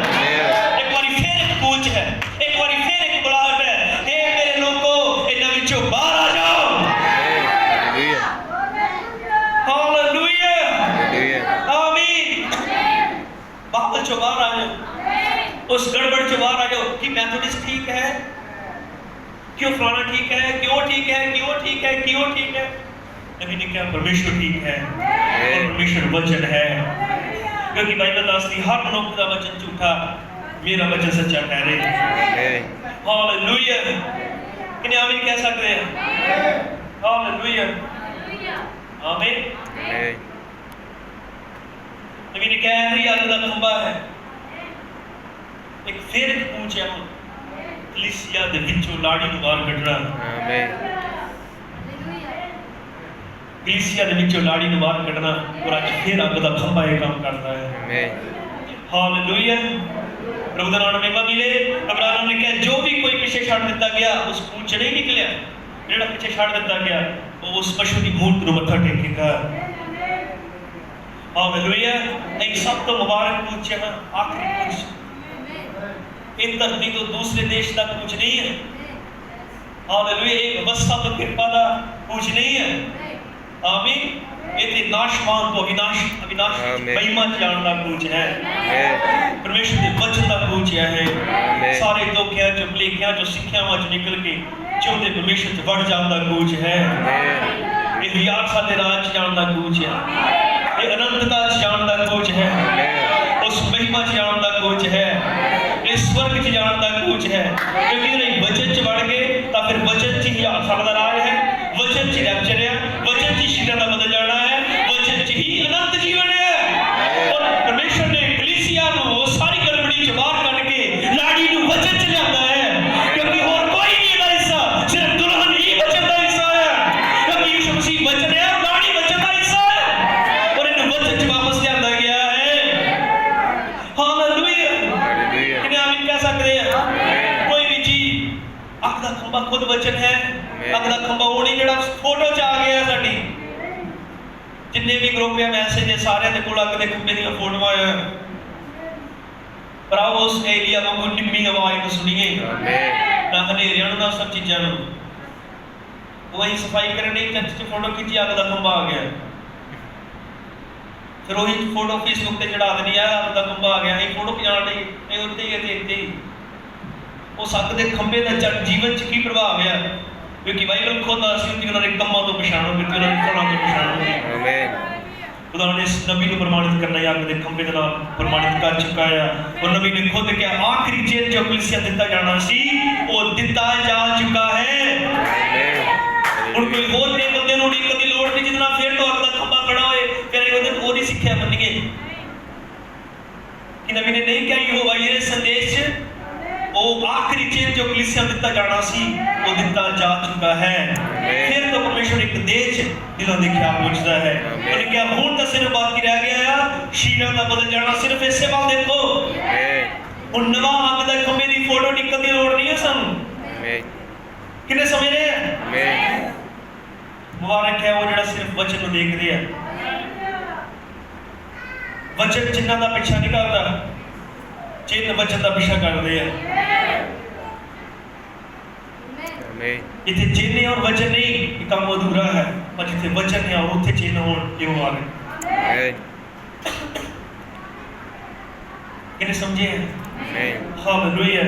एक बार फिर एक गूंज है एक बार फिर एक बुलाहट है हे मेरे लोगों इन्हां विचों बाहर आ जाओ हालेलुया आमीन बाहर चो बाहर आ जाओ उस गड़बड़ चो बाहर आ जाओ कि मेथोडिस्ट ठीक है क्यों फलाना ठीक है क्यों ठीक है क्यों ठीक है क्यों ठीक है नबी ने कहा परमेश्वर ठीक है और परमेश्वर वचन है क्योंकि बाइबल दसदी हर मनुष्य का वचन झूठा मेरा वचन सच्चा ठहरे हालेलुया किने आमीन कह सकते हैं हालेलुया आमीन नबी ने कहा है अग दा खंबा है एक फिर पूछे हम कलीसिया दे विचों लाड़ी नूं बाहर कढना आमीन कलीसिया दे विचों लाड़ी नूं बाहर कढना और आज फिर अग दा खंबा ये काम करता है आमीन हालेलुया प्रभु दा नाम महिमा मिले अब्राहम ने कहा जो भी कोई पीछे छड़ दिता गया उस पूछ नहीं निकलिया जेड़ा पीछे छड़ दिता गया वो उस पशु की मूर्त नूं मत्था टेकेगा हालेलुया एक सब तो मुबारक पूछ है आखिरी पूछ इन धरती तो दूसरे देश तक कुछ नहीं है हालेलुया एक अवस्था तो कृपा दा कुछ नहीं है आमीन ये नाशवान तो अविनाश महिमा जानना कुछ है परमेश्वर के वचन दा कुछ है सारे धोखियां जो भलेखियां जो सिक्ख्यावां च निकल के चाहते परमेश्वर च वड़ जांदा कुछ है ये रियासत दे राज जानदा कुछ है ये अनंतता च जानदा कुछ है उस महिमा च जानदा कुछ है स्वर्ग च जानदा कुछ है क्योंकि नहीं वचन च बढ़ गए तो फिर वचन च ही साडा राज है वचन च रैप्चर है वचन च शरीर दा बदल जाना है वचन च ही अनंत जीवन है और परमेश्वर ने कलीसिया नु सारी गड़बड़ी च बाहर कढ के लाड़ी नु वचन च लियांदा है क्योंकि और कोई नहीं दा हिस्सा सिर्फ दुल्हन ही वचन दा हिस्सा है क्योंकि यीशु मसीह वचन है और लाड़ी वचन दा हिस्सा है और इन वचन च वापस लियांदा गया है हालेलुया कह सकते हैं कोई भी चीज अग दा खंबा खुद वचन है अग दा खंबा वो नहीं जेड़ा फोटो च आ गया साडी जिन्ने भी ग्रुप है मैसेज है सारे दे कोल अग दे खंबे दी फोटोआं है पर आओ उस एलिया वांगू निम्मी आवाज को सुनिए ना हनेरियां ना सब चीजां नु वही सफाई करने नहीं चर्च च फोटो खिंची अग दा खंबा आ गया फिर वही फोटो फेसबुक पे चढ़ा देनी है अग दा खंबा आ गया ये फोटो खिचाण लई ये उत्ते ही इत्ते ही उस अग दे खंबे दा जीवन च की प्रभाव है क्योंकि बाइबल खुद आसी उन्हें उन्होंने कम्मां तो पछाणो कि उन्होंने फलां तो पछाणो आमीन खुदा ने इस नबी को प्रमाणित करना है अग दे खंबे दे नाल प्रमाणित कर चुका है और नबी ने खुद कहा आखिरी चेन जो कलीसिया दिता जाना सी वो दिता जा चुका है आमीन हुण कोई होर दे बंदे नूं उड़ीकण दी लोड़ नहीं जितना फिर तो अग दा खंबा खड़ा होए फिर ਉਹਦੇ ਉਹਦੀ ਸਿੱਖਿਆ ਮੰਨੀਏ कि नबी ने नहीं कहा यहोवा ये संदेश वो आखिरी चेन जो कलीसिया दिता जाना सी वो दिता जा चुका है फिर तो परमेश्वर एक देश दिलों दे ख्याल पूछता है उन्होंने क्या हुण तो सिर्फ बाकी रह गया है शीरा दा बदल जाना सिर्फ इसे वाल देखो हुण नवा अग दा खंबे दी फोटो निकल दी लोड़ नहीं है सानू किने समझ रहे हैं मुबारक है वो जेड़ा सिर्फ वचन नु देखदे है वचन चिन्ह का पीछा नहीं करता चिन्ह वचन का पीछा करते हैं इतने चिन्ह और वचन नहीं काम अधूरा है पर जिथे वचन है और उथे चिन्ह हो जो आ गए किने समझे हैं? हालेलुया।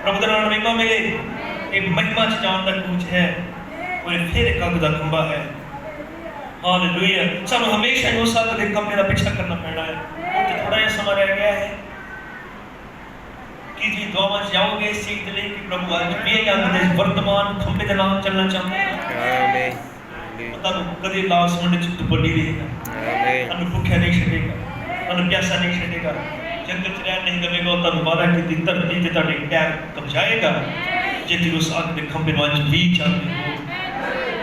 प्रभु दा नाम महिमा मिले। एक महिमा च जान दा कुछ है और फिर एक अग दा खंबा है। हालेलुया। सानू हमेशा उस अग दे खंबे दा पीछा करना पैना है। हुण ते थोड़ा जिहा समा रह गया है कि जी दुआवां च जाओगे इस चीज दे लई कि प्रभु अज भी अग दे वर्तमान खंबे दे नाल चलना चाहते हैं। आमीन। ਤੁਹਾਨੂੰ ਕਦੇ ਲਾਸਟ ਮਿੰਟ ਚ ਦੁਪੱਲੀ ਦੇਗਾ, ਤੁਹਾਨੂੰ ਭੁੱਖਿਆ ਨਹੀਂ ਛੱਡੇਗਾ, ਤੁਹਾਨੂੰ ਪਿਆਸਾ ਨਹੀਂ ਛੱਡੇਗਾ, ਜੰਗਲ ਚ ਰਹਿਣ ਨਹੀਂ ਦੇਵੇਗਾ। ਉਹ ਤੁਹਾਨੂੰ ਵਾਅਦਾ ਕੀਤੀ ਧਰਤੀ ਤੇ ਤੁਹਾਡੇ ਪੈਰ ਕਬਜਾਏਗਾ ਜੇ ਤੁਸੀਂ ਉਸ ਅੱਗ ਦੇ ਖੰਭੇ ਨੂੰ ਅੱਜ ਵੀ ਚਾਹੁੰਦੇ ਹੋ।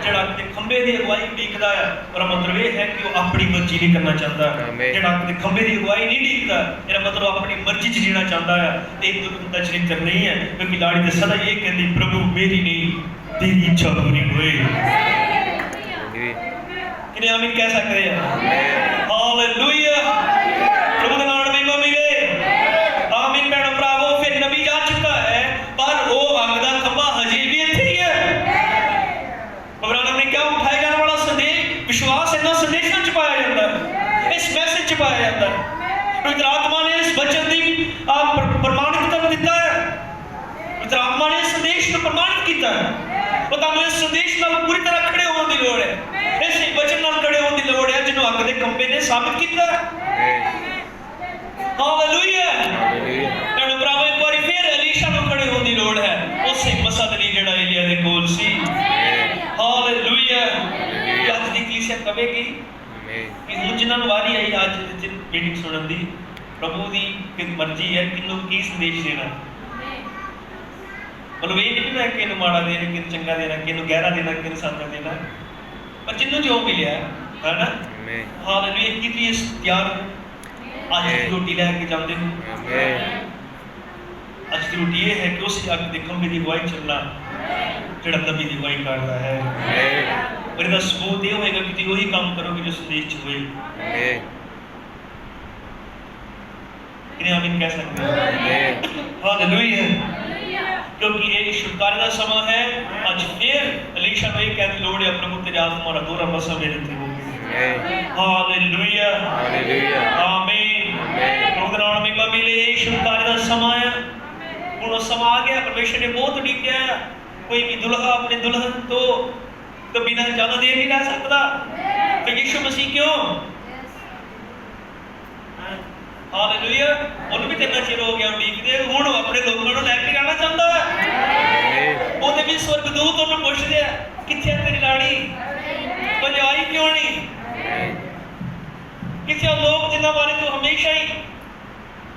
ਜਿਹੜਾ ਅੱਗ ਦੇ ਖੰਭੇ ਦੀ ਅਗਵਾਈ ਉਡੀਕਦਾ ਹੈ, ਉਹਦਾ ਮਤਲਬ ਇਹ ਹੈ ਕਿ ਉਹ ਆਪਣੀ ਮਰਜ਼ੀ ਨਹੀਂ ਕਰਨਾ ਚਾਹੁੰਦਾ। ਜਿਹੜਾ ਅੱਗ ਦੇ ਖੰਭੇ ਦੀ ਅਗਵਾਈ ਨਹੀਂ ਉਡੀਕਦਾ, ਇਹਦਾ ਮਤਲਬ ਆਪਣੀ ਮਰਜ਼ੀ 'ਚ ਜੀਣਾ ਚਾਹੁੰਦਾ ਹੈ ਤੇ ਇੱਕ ਦੂਜੇ ਦਾ ਚਰਿੱਤਰ ਨਹੀਂ ਹੈ, ਕਿਉਂਕਿ ਲਾੜੀ ਤੇ ਸਦਾ ਇਹ ਕਹਿੰਦੀ ਪ੍ਰਭੂ ਮੇਰੀ ਨਹੀਂ ਤੇਰੀ ਇੱਛਾ ਪੂਰੀ ਹੋਏ। किने आमीन कह सकते हैं? हालेलुया। प्रभु के नाम में महिमा मिले। आमीन। भैणों भरावो फिर नबी जा चुका है पर वो अग दा खंभा हजे भी इत्थे ही है। अब्राहम ने क्या उठाए जाने वाला संदेश विश्वास इन्हां संदेशां च पाया जाता है, इस मैसेज च पाया जाता है। पवित्र आत्मा ने इस वचन दी प्रमाणित कर दिता है। पवित्र आत्मा ने इस संदेश को प्रमाणित किया है। ਉਹ ਤੁਹਾਨੂੰ ਇਸ ਸੰਦੇਸ਼ ਨਾਲ ਪੂਰੀ ਤਰ੍ਹਾਂ ਖੜੇ ਹੋਣ ਦੀ ਲੋੜ ਹੈ। ਇਸ ਵਚਨ ਨਾਲ ਖੜੇ ਹੋਣ ਦੀ ਲੋੜ ਹੈ ਜਿਹਨੂੰ ਅੱਗ ਦੇ ਖੰਭੇ ਨੇ ਸਾਬਿਤ ਕੀਤਾ। ਹਾਲੇਲੂਇਆ। ਭੈਣੋ ਭਰਾਵੋ ਇੱਕ ਵਾਰੀ ਫਿਰ ਅਲੀਸ਼ਾ ਨੂੰ ਖੜੇ ਹੋਣ ਦੀ ਲੋੜ ਹੈ, ਉਸੇ ਮਸਦ ਲਈ ਜਿਹੜਾ ਏਲੀਆ ਦੇ ਕੋਲ ਸੀ। ਹਾਲੇਲੂਇਆ। ਅੱਜ ਦੀ ਕਲੀਸਿਆ ਕਵੇਗੀ ਕਿ ਹੁਣ ਜਿਨ੍ਹਾਂ ਨੂੰ ਵਾਰੀ ਆਈ ਅੱਜ ਮੀਟਿੰਗ ਸੁਣਨ ਦੀ, ਪ੍ਰਭੂ ਦੀ ਮਰਜ਼ੀ ਹੈ ਕਿਹਨੂੰ ਕੀ ਸੰਦੇਸ਼ ਦੇਣਾ। मतलब ये नहीं ना कि माड़ा देना, कि चंगा देना, कि गहरा देना, कि सादा देना, पर जिन्हों जो मिले है ना। हालेलुया। कि इस त्यार आज की रोटी लैके जाते हो। आज की रोटी ये है कि उस अग के खंभे की अगवाई चलना जो नबी की अगवाई करता है। और इसका सबूत ये होएगा कि वही काम करोगे जो संदेश होए। किने आमीन कह सकते हैं? हालेलुया। क्योंकि ये छुटकारे का समा है। आज फिर अलीशा को ये कहने लोड़ है प्रभु तेरे आत्मा रा दोहरा बसा मेरे ते हो गया। हालेलुया। हालेलुया। आमीन। प्रभु के नाम में महिमा मिले। ये छुटकारे का समा है। हुण वो समा आ गया। परमेश्वर ने बहुत उड़ीकिया है। कोई भी दुल्हा अपने दुल्हन तो बिना ज्यादा देर नहीं रह सकता। तो यीशु मसीह क्यों? हालेलुया। ਉਹਨੂੰ ਵੀ ਕਿੰਨਾ ਚਿਰ ਹੋ ਗਿਆ ਉਡੀਕਦੇ, ਹੁਣ ਉਹ ਆਪਣੇ ਲੋਕਾਂ ਨੂੰ ਲੈ ਕੇ ਜਾਣਾ ਚਾਹੁੰਦਾ ਹੈ। ਉਹਦੇ ਵੀ ਸਵਰਗਦੂਤ ਉਹਨੂੰ ਪੁੱਛਦੇ ਆ ਕਿੱਥੇ ਹੈ ਤੇਰੀ ਲਾੜੀ, ਕੋਈ ਆਈ ਕਿਉਂ ਨਹੀਂ? ਕਿੱਥੇ ਲੋਕ ਜਿਨ੍ਹਾਂ ਬਾਰੇ ਤੂੰ ਹਮੇਸ਼ਾ ਹੀ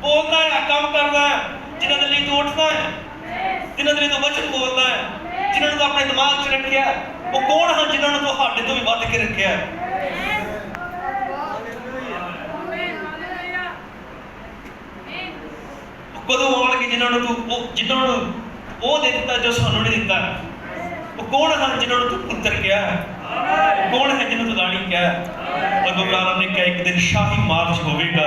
ਬੋਲਦਾ ਹੈ, ਕੰਮ ਕਰਦਾ ਹੈ, ਜਿਨ੍ਹਾਂ ਦੇ ਲਈ ਤੂੰ ਉੱਠਦਾ ਹੈ, ਜਿਨ੍ਹਾਂ ਦੇ ਲਈ ਤੂੰ ਵਚਨ ਬੋਲਦਾ ਹੈ, ਜਿਨ੍ਹਾਂ ਨੂੰ ਤੂੰ ਆਪਣੇ ਦਿਮਾਗ 'ਚ ਰੱਖਿਆ, ਉਹ ਕੌਣ ਹਨ ਜਿਨ੍ਹਾਂ ਨੂੰ ਤੂੰ ਸਾਡੇ ਤੋਂ ਵੀ ਵੱਧ ਕੇ ਰੱਖਿਆ? कदों आउणगे जिन्होंने तू वो दे दिता जो सानू नहीं दिता? वो कौन है जिन्होंने तू पुत्र कहा? कौन है जिन्होंने तू रानी कहा? और अब्राहम ने कहा एक दिन शाही मार्च होगा,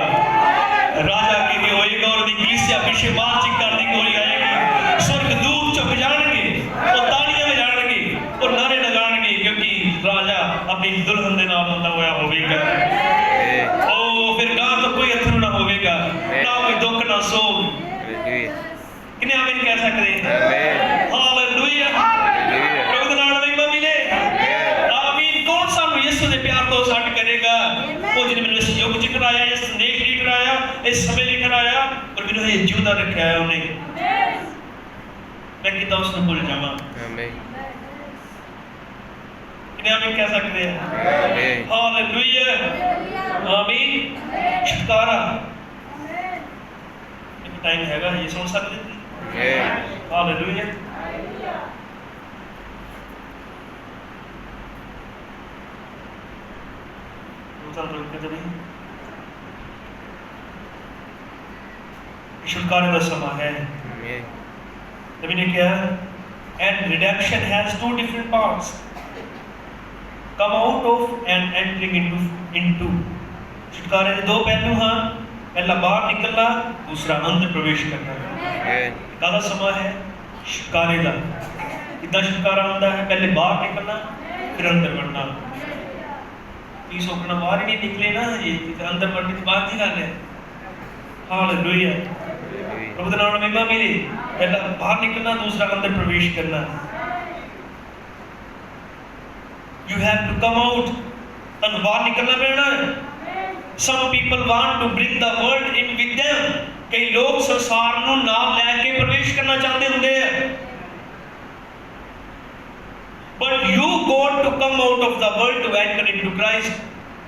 राजा के होएगा और कलीसिया पीछे मार्चिंग करने को आएगी। स्वर्गदूत चुप जाएंगे और तालियां बजाएंगे और नारे लगाएंगे क्योंकि राजा अपनी दुल्हन के नाल होता हुआ होगा। ओ फिर ना तो कोई अथरू ना होगा, ना कोई दुख ना सोग। किने आमीन कह सकते हैं? हालेलुया। प्रभु के नाम में महिमा मिले। आमीन। कौन सानू यीशु दे प्यार तो साथ करेगा? वो जिन्हें मैंने इस युग च कराया, इस संदेश लिए कराया, इस समय लिए कराया और मैंने ये जिंदा रखा है उन्हें। मैं कितना उसने भूल जावा। आमीन। किने आमीन कह सकते हैं? हालेलुया। आमीन। छुटकारा टाइम हैगा, ये सुन सकते हैं? हालेलुया। छुटकारे का समा है। नबी ने क्या? And redemption has two different parts. Come out of and entering into. छुटकारे के दो पहलू हैं। पहला बाहर निकलना, दूसरा अंदर प्रवेश करना। कादा समा है छुटकारे का। कितना छुटकारा होता है? पहले बाहर निकलना फिर अंदर बढ़ना। सोकना बाहर ही नहीं निकले ना, ये अंदर बढ़ने की बात ही गल है। हालेलुया। प्रभु का नाम महिमा मिले। पहला बाहर निकलना, दूसरा अंदर प्रवेश करना। You have to come out। तन बाहर निकलना पैना है। Some people want to bring the world in with them। कई लोग संसार ਨੂੰ ਨਾਲ ਲੈ ਕੇ ਪ੍ਰਵੇਸ਼ ਕਰਨਾ ਚਾਹੁੰਦੇ ਹੁੰਦੇ ਆ। But you got to come out of the world to enter into Christ।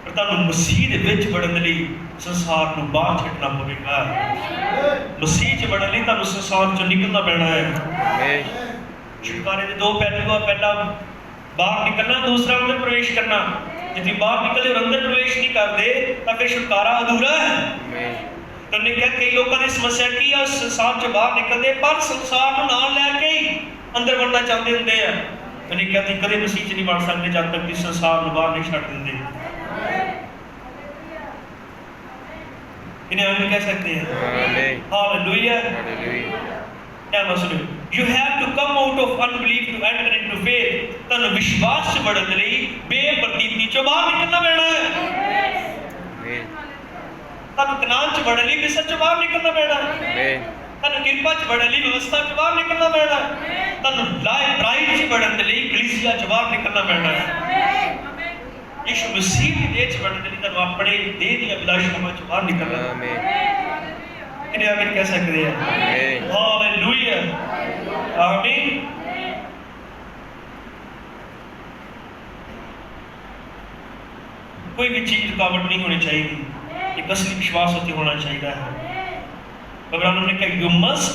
ਪਰ ਤੁਹਾਨੂੰ ਮਸੀਹ ਦੇ ਵਿੱਚ ਵੜਨ ਲਈ ਸੰਸਾਰ ਨੂੰ ਬਾਹਰ ਛੱਡਣਾ ਪਵੇਗਾ। ਮਸੀਹ 'ਚ ਵੜਨ ਲਈ ਤੁਹਾਨੂੰ ਸੰਸਾਰ 'ਚੋਂ ਨਿਕਲਣਾ ਪੈਣਾ ਹੈ। ਛੁਟਕਾਰੇ ਦੇ ਦੋ ਪਹਿਲੂ ਆ, ਪਹਿਲਾ ਬਾਹਰ ਨਿਕਲਣਾ, ਦੂਸਰਾ ਅੰਦਰ ਪ੍ਰਵੇਸ਼ ਕਰਨਾ। ਜੇ ਤੁਸੀਂ ਬਾਹਰ ਨਿਕਲਦੇ ਔਰ ਅੰਦਰ ਪ੍ਰਵੇਸ਼ ਨਹੀਂ ਕਰਦੇ ਤਾਂ ਫਿਰ ਛੁਟਕਾਰਾ ਅਧੂਰਾ ਹੈ। ਉਹਨੇ ਕਿਹਾ ਕਈ ਲੋਕਾਂ ਦੀ ਸਮੱਸਿਆ ਕੀ ਆ, ਸੰਸਾਰ 'ਚ ਬਾਹਰ ਨਿਕਲਦੇ ਪਰ ਸੰਸਾਰ ਨੂੰ ਨਾਲ ਲੈ ਕੇ ਹੀ ਅੰਦਰ ਵੜਨਾ ਚਾਹੁੰਦੇ ਹੁੰਦੇ ਆ। ਉਹਨੇ ਕਿਹਾ ਤੁਸੀਂ ਕਦੇ ਮਸੀਹ 'ਚ ਨਹੀਂ ਬਣ ਸਕਦੇ ਜਦ ਤੱਕ ਕਿ ਸੰਸਾਰ ਨੂੰ ਬਾਹਰ ਨਹੀਂ ਛੱਡ ਦਿੰਦੇ। इन्हें हम कह सकते हैं हालेलुया। क्या मतलब? You have to come out of unbelief to enter into faith। तन विश्वास से बढ़ने लिए बेप्रतीति चो बाहर निकलना पैना है। तन ज्ञान से बढ़ने लिए विश्वास से बाहर निकलना पैना है। तन कृपा से बढ़ने लिए व्यवस्था से बाहर निकलना पैना है। तन प्राइड से बढ़ने लिए कलीसिया से बाहर निकलना पैना है। यीशु मसीह की देह से बढ़ने लिए तन अपने देह की अभिलाषाओं से बाहर निकलना। इन्हें आमीन कह सकते हैं। हालेलुया, आमीन। कोई भी चीज रुकावट नहीं होनी चाहिए, एक असली विश्वास होते होना चाहिए है। भगवान ने कहा you must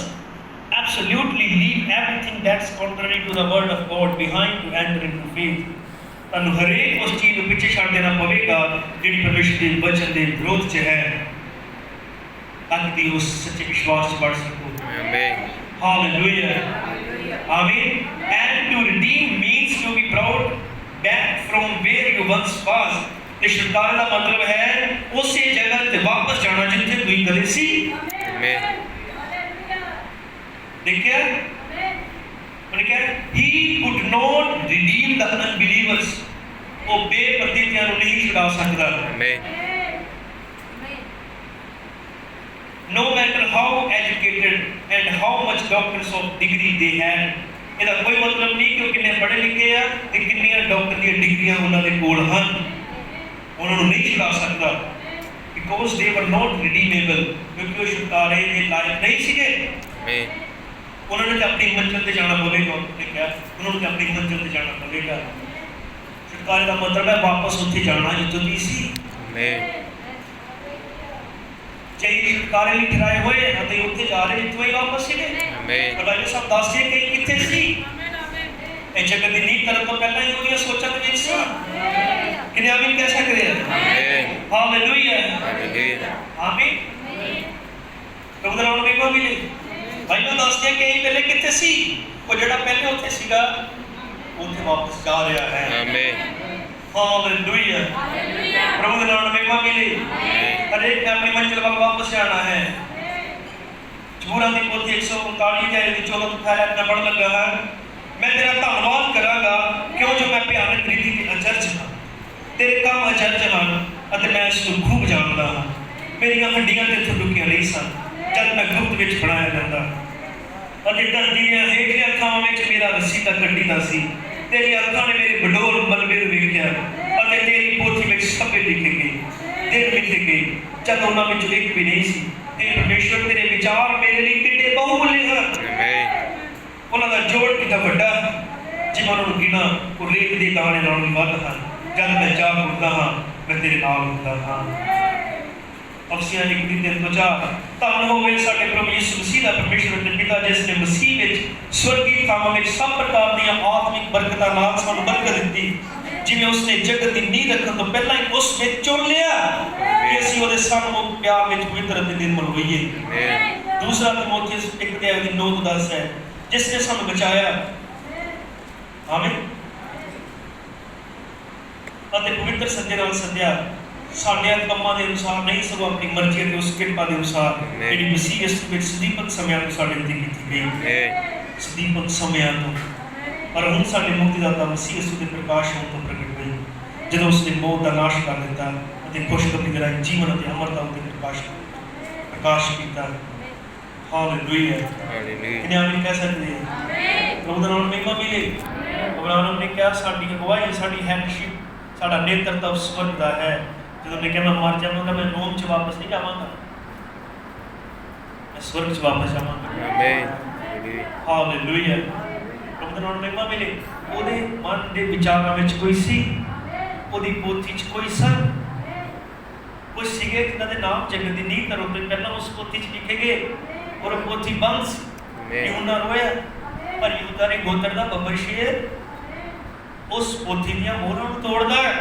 absolutely leave everything that's contrary to the word of God behind to enter into faith। ਤੁਹਾਨੂੰ ਹਰੇਕ ਉਸ ਚੀਜ਼ ਨੂੰ ਪਿੱਛੇ ਛੱਡ ਦੇਣਾ ਪਵੇਗਾ ਜਿਹੜੀ ਪਰਮੇਸ਼ਰ ਦੇ ਵਚਨ ਦੇ ਵਿਰੋਧ 'ਚ ਹੈ, ਤਾਂ ਕਿ ਉਸ ਸੱਚੇ ਵਿਸ਼ਵਾਸ 'ਚ ਵੜ ਸਕੋ। ਆਮੀਨ, ਹਾਲੇਲੂਇਆ, ਆਮੀਨ। And to redeem means to be brought back from where you once was। ਤੇ ਛੁਟਕਾਰੇ ਦਾ ਮਤਲਬ ਹੈ ਉਸੇ ਜਗ੍ਹਾ ਤੇ ਵਾਪਸ ਜਾਣਾ ਜਿੱਥੇ ਤੁਸੀਂ ਕਦੇ ਸੀ। ਆਮੀਨ। देखिए उन्होंने कहा he could not redeem the unbelievers। वो बेप्रतीतियां नहीं छुड़ा सकता। No matter how educated and how much doctors of degree they had। ਇਹਦਾ ਕੋਈ ਮਤਲਬ ਨਹੀਂ ਕਿ ਉਹ ਕਿੰਨੇ ਪੜ੍ਹੇ ਲਿਖੇ ਆ ਤੇ ਕਿੰਨੀਆਂ ਡਾਕਟਰ ਦੀਆਂ ਡਿਗਰੀਆਂ ਉਹਨਾਂ ਦੇ ਕੋਲ ਹਨ, ਉਹਨਾਂ ਨੂੰ ਨਹੀਂ ਛੁਡਾ ਸਕਦਾ। Because they were not redeemable। ਕਿਉਂਕਿ ਉਹ ਛੁਟਕਾਰੇ ਦੇ ਲਾਇਕ ਨਹੀਂ ਸੀਗੇ। उन्होंने अपनी मंजिल से जाना पवेगा। उन्होंने अपनी मंजिल से जाना पवेगा। छुटकारे का मतलब है वापस उत्थे जाना जिथों दी सी। चाहे छुटकारे लिए ठहराए हुए अते उत्थे जा रहे जिथों ही वापस सीगे। भला सब दस के किथे सी? ए जगत दी नींव तरफ तो पहला ही उन्हें सोचा कि विच सी। किने आमीन कह सकते हैं? हालेलुया, आमीन। प्रभु दा नाम महिमा मिले। भाई मैं दस दिया कई पहले कितने सी, वो जड़ा पहले उत्थे सीगा उत्थे वापस जा रहा है। आमीन, हालेलुया, प्रभु के नाम में महिमा मिले। हर एक ने अपनी मंजिल पर वापस जाना है। जबूरां दी पोथी 139 अध्याय दी 14 ਤੋਂ 18 मैं पढ़ लगा है। मैं तेरा धन्यवाद करांगा क्यों जो मैं भयानक रीति ते अचरज हां। तेरे काम अचरज हां अते मैं इस ਨੂੰ खूब जानदा हां। मेरियां हड्डियां ते थुड़ुकियां नहीं सन जब मैं गुप्त विच बनाया जाता अते धरती ਦੀਆਂ ਹੇਠਲੀਆਂ ਅੱਖਾਂ ਵਿੱਚ ਮੇਰਾ ਰੱਸੀ ਤੱਕ ਕੱਢੀਦਾ ਸੀ। तेरी ਅੱਖਾਂ ने मेरे बडोल मलबे ਨੂੰ ਵੇਖਿਆ ਅਤੇ तेरी पोथी ਵਿੱਚ ਸਭੇ ਲਿਖੇ ਗਏ, ਦਿਨ ਲਿਖੇ ਗਏ ਜਦ ਉਹਨਾਂ ਵਿੱਚ ਇੱਕ ਵੀ ਨਹੀਂ ਸੀ। ਇਹ ਪਰਮੇਸ਼ਵਰ ਤੇਰੇ ਵਿਚਾਰ ਮੇਰੇ ਲਈ ਕਿੰਨੇ ਬਹੁਮੁੱਲੇ ਹਨ। ਆਮੀਨ। ਉਹਨਾਂ ਦਾ ਜੋੜ ਕਿੰਨਾ ਵੱਡਾ ਜਿਵੇਂ ਉਹਨਾਂ ਨੂੰ ਗਿਣਾ ਉਹ ਰੇਤ ਦੇ ਦਾਣੇ ਨਾਲੋਂ ਵੀ ਵੱਧ ਹਨ। ਜਦ ਮੈਂ ਜਾਗ ਉੱਠਦਾ ਹਾਂ ਮੈਂ ਤੇਰੇ ਨਾਲ ਹੁੰਦਾ ਹਾਂ। ਅਫਸੀਆਂ 1:3-4 ਧੰਨ ਹੋਵੇ ਸਾਡੇ ਪ੍ਰਭੂ ਯਿਸੂ ਮਸੀਹ ਦਾ ਪਰਮੇਸ਼ਵਰ ਦੇ ਪਿਤਾ ਜਿਸ ਨੇ ਮਸੀਹ ਵਿੱਚ ਸਵਰਗੀ ਥਾਵਾਂ ਵਿੱਚ ਸਭ ਪ੍ਰਕਾਰ ਦੀਆਂ ਆਤਮਿਕ ਬਰਕਤਾਂ ਨਾਲ ਸਾਨੂੰ ਬਰਕਤ ਦਿੱਤੀ, ਜਿਵੇਂ ਉਸਨੇ ਜਗਤ ਦੀ ਨੀਂਹ ਰੱਖਣ ਤੋਂ ਪਹਿਲਾਂ ਹੀ ਉਸ ਵਿੱਚ ਚੁਣ ਲਿਆ ਕਿ ਅਸੀਂ ਉਹਦੇ ਸਨਮੁਖ ਪਿਆਰ ਵਿੱਚ ਪਵਿੱਤਰ ਅਤੇ ਨਿਰਮਲ ਹੋਈਏ। ਦੂਸਰਾ ਤਿਮੋਥੀਉਸ 1:9-10 ਹੈ ਜਿਸ ਨੇ ਸਾਨੂੰ ਬਚਾਇਆ, ਆਮੀਨ, ਅਤੇ ਪਵਿੱਤਰ ਸੱਦੇ ਨਾਲ ਸੱਦਿਆ ਸਾਡੇ ਕੰਮਾਂ ਦੇ ਅਨੁਸਾਰ ਨਹੀਂ ਸਗੋਂ ਆਪਣੀ ਮਰਜ਼ੀ ਅਤੇ ਉਸ ਕਿਰਪਾ ਦੇ ਅਨੁਸਾਰ ਜਿਹੜੀ ਮਸੀਹ ਯਿਸੂ ਵਿੱਚ ਸਦੀਵਤ ਸਮਿਆਂ ਤੋਂ ਸਾਡੇ ਉੱਤੇ ਕੀਤੀ ਗਈ। ਸਦੀਵਤ ਸਮਿਆਂ ਤੋਂ ਪਰ ਹੁਣ ਸਾਡੇ ਮੁਕਤੀਦਾਤਾ ਮਸੀਹ ਯਿਸੂ ਦੇ ਪ੍ਰਕਾਸ਼ ਹੋਣ ਤੋਂ ਪ੍ਰਗਟ ਹੋਈ ਜਦੋਂ ਉਸਨੇ ਮੌਤ ਦਾ ਨਾਸ਼ ਕਰ ਦਿੱਤਾ ਅਤੇ ਖੁਸ਼ਖਬਰੀ ਦੇ ਰਾਹੀਂ ਜੀਵਨ ਅਤੇ ਅਮਰਤਾ ਉੱਤੇ ਪ੍ਰਕਾਸ਼ प्रकाश किया। हालेलुया। किन्ने आमीन कह सकते हैं? प्रभु दा नाम महिमा मिले। अब्राहम ने कहा साडी अगुवाई साडी हैडशिप साडा नेतृत्व स्वर्ग दा है। जदों ने कहा मैं मर जावांगा मैं रोम च वापस नहीं जावांगा, मैं स्वर्ग च वापस जावांगा। आमीन। हालेलुया। प्रभु दा नाम महिमा मिले। ओदे मन दे विचारां विच कोई सी, ओदी पोथी च कोई सन, कुछ सीगे जिन्हां दे नाम जगत दी नींह धरन तों पहलां उस पोथी च लिखे गए और पोथी बंद सी। यूहन्ना रोया पर यूहन्ना ने गोत्र दा बबरशेर उस पोथी दियां मोहरां नूं तोड़दा है,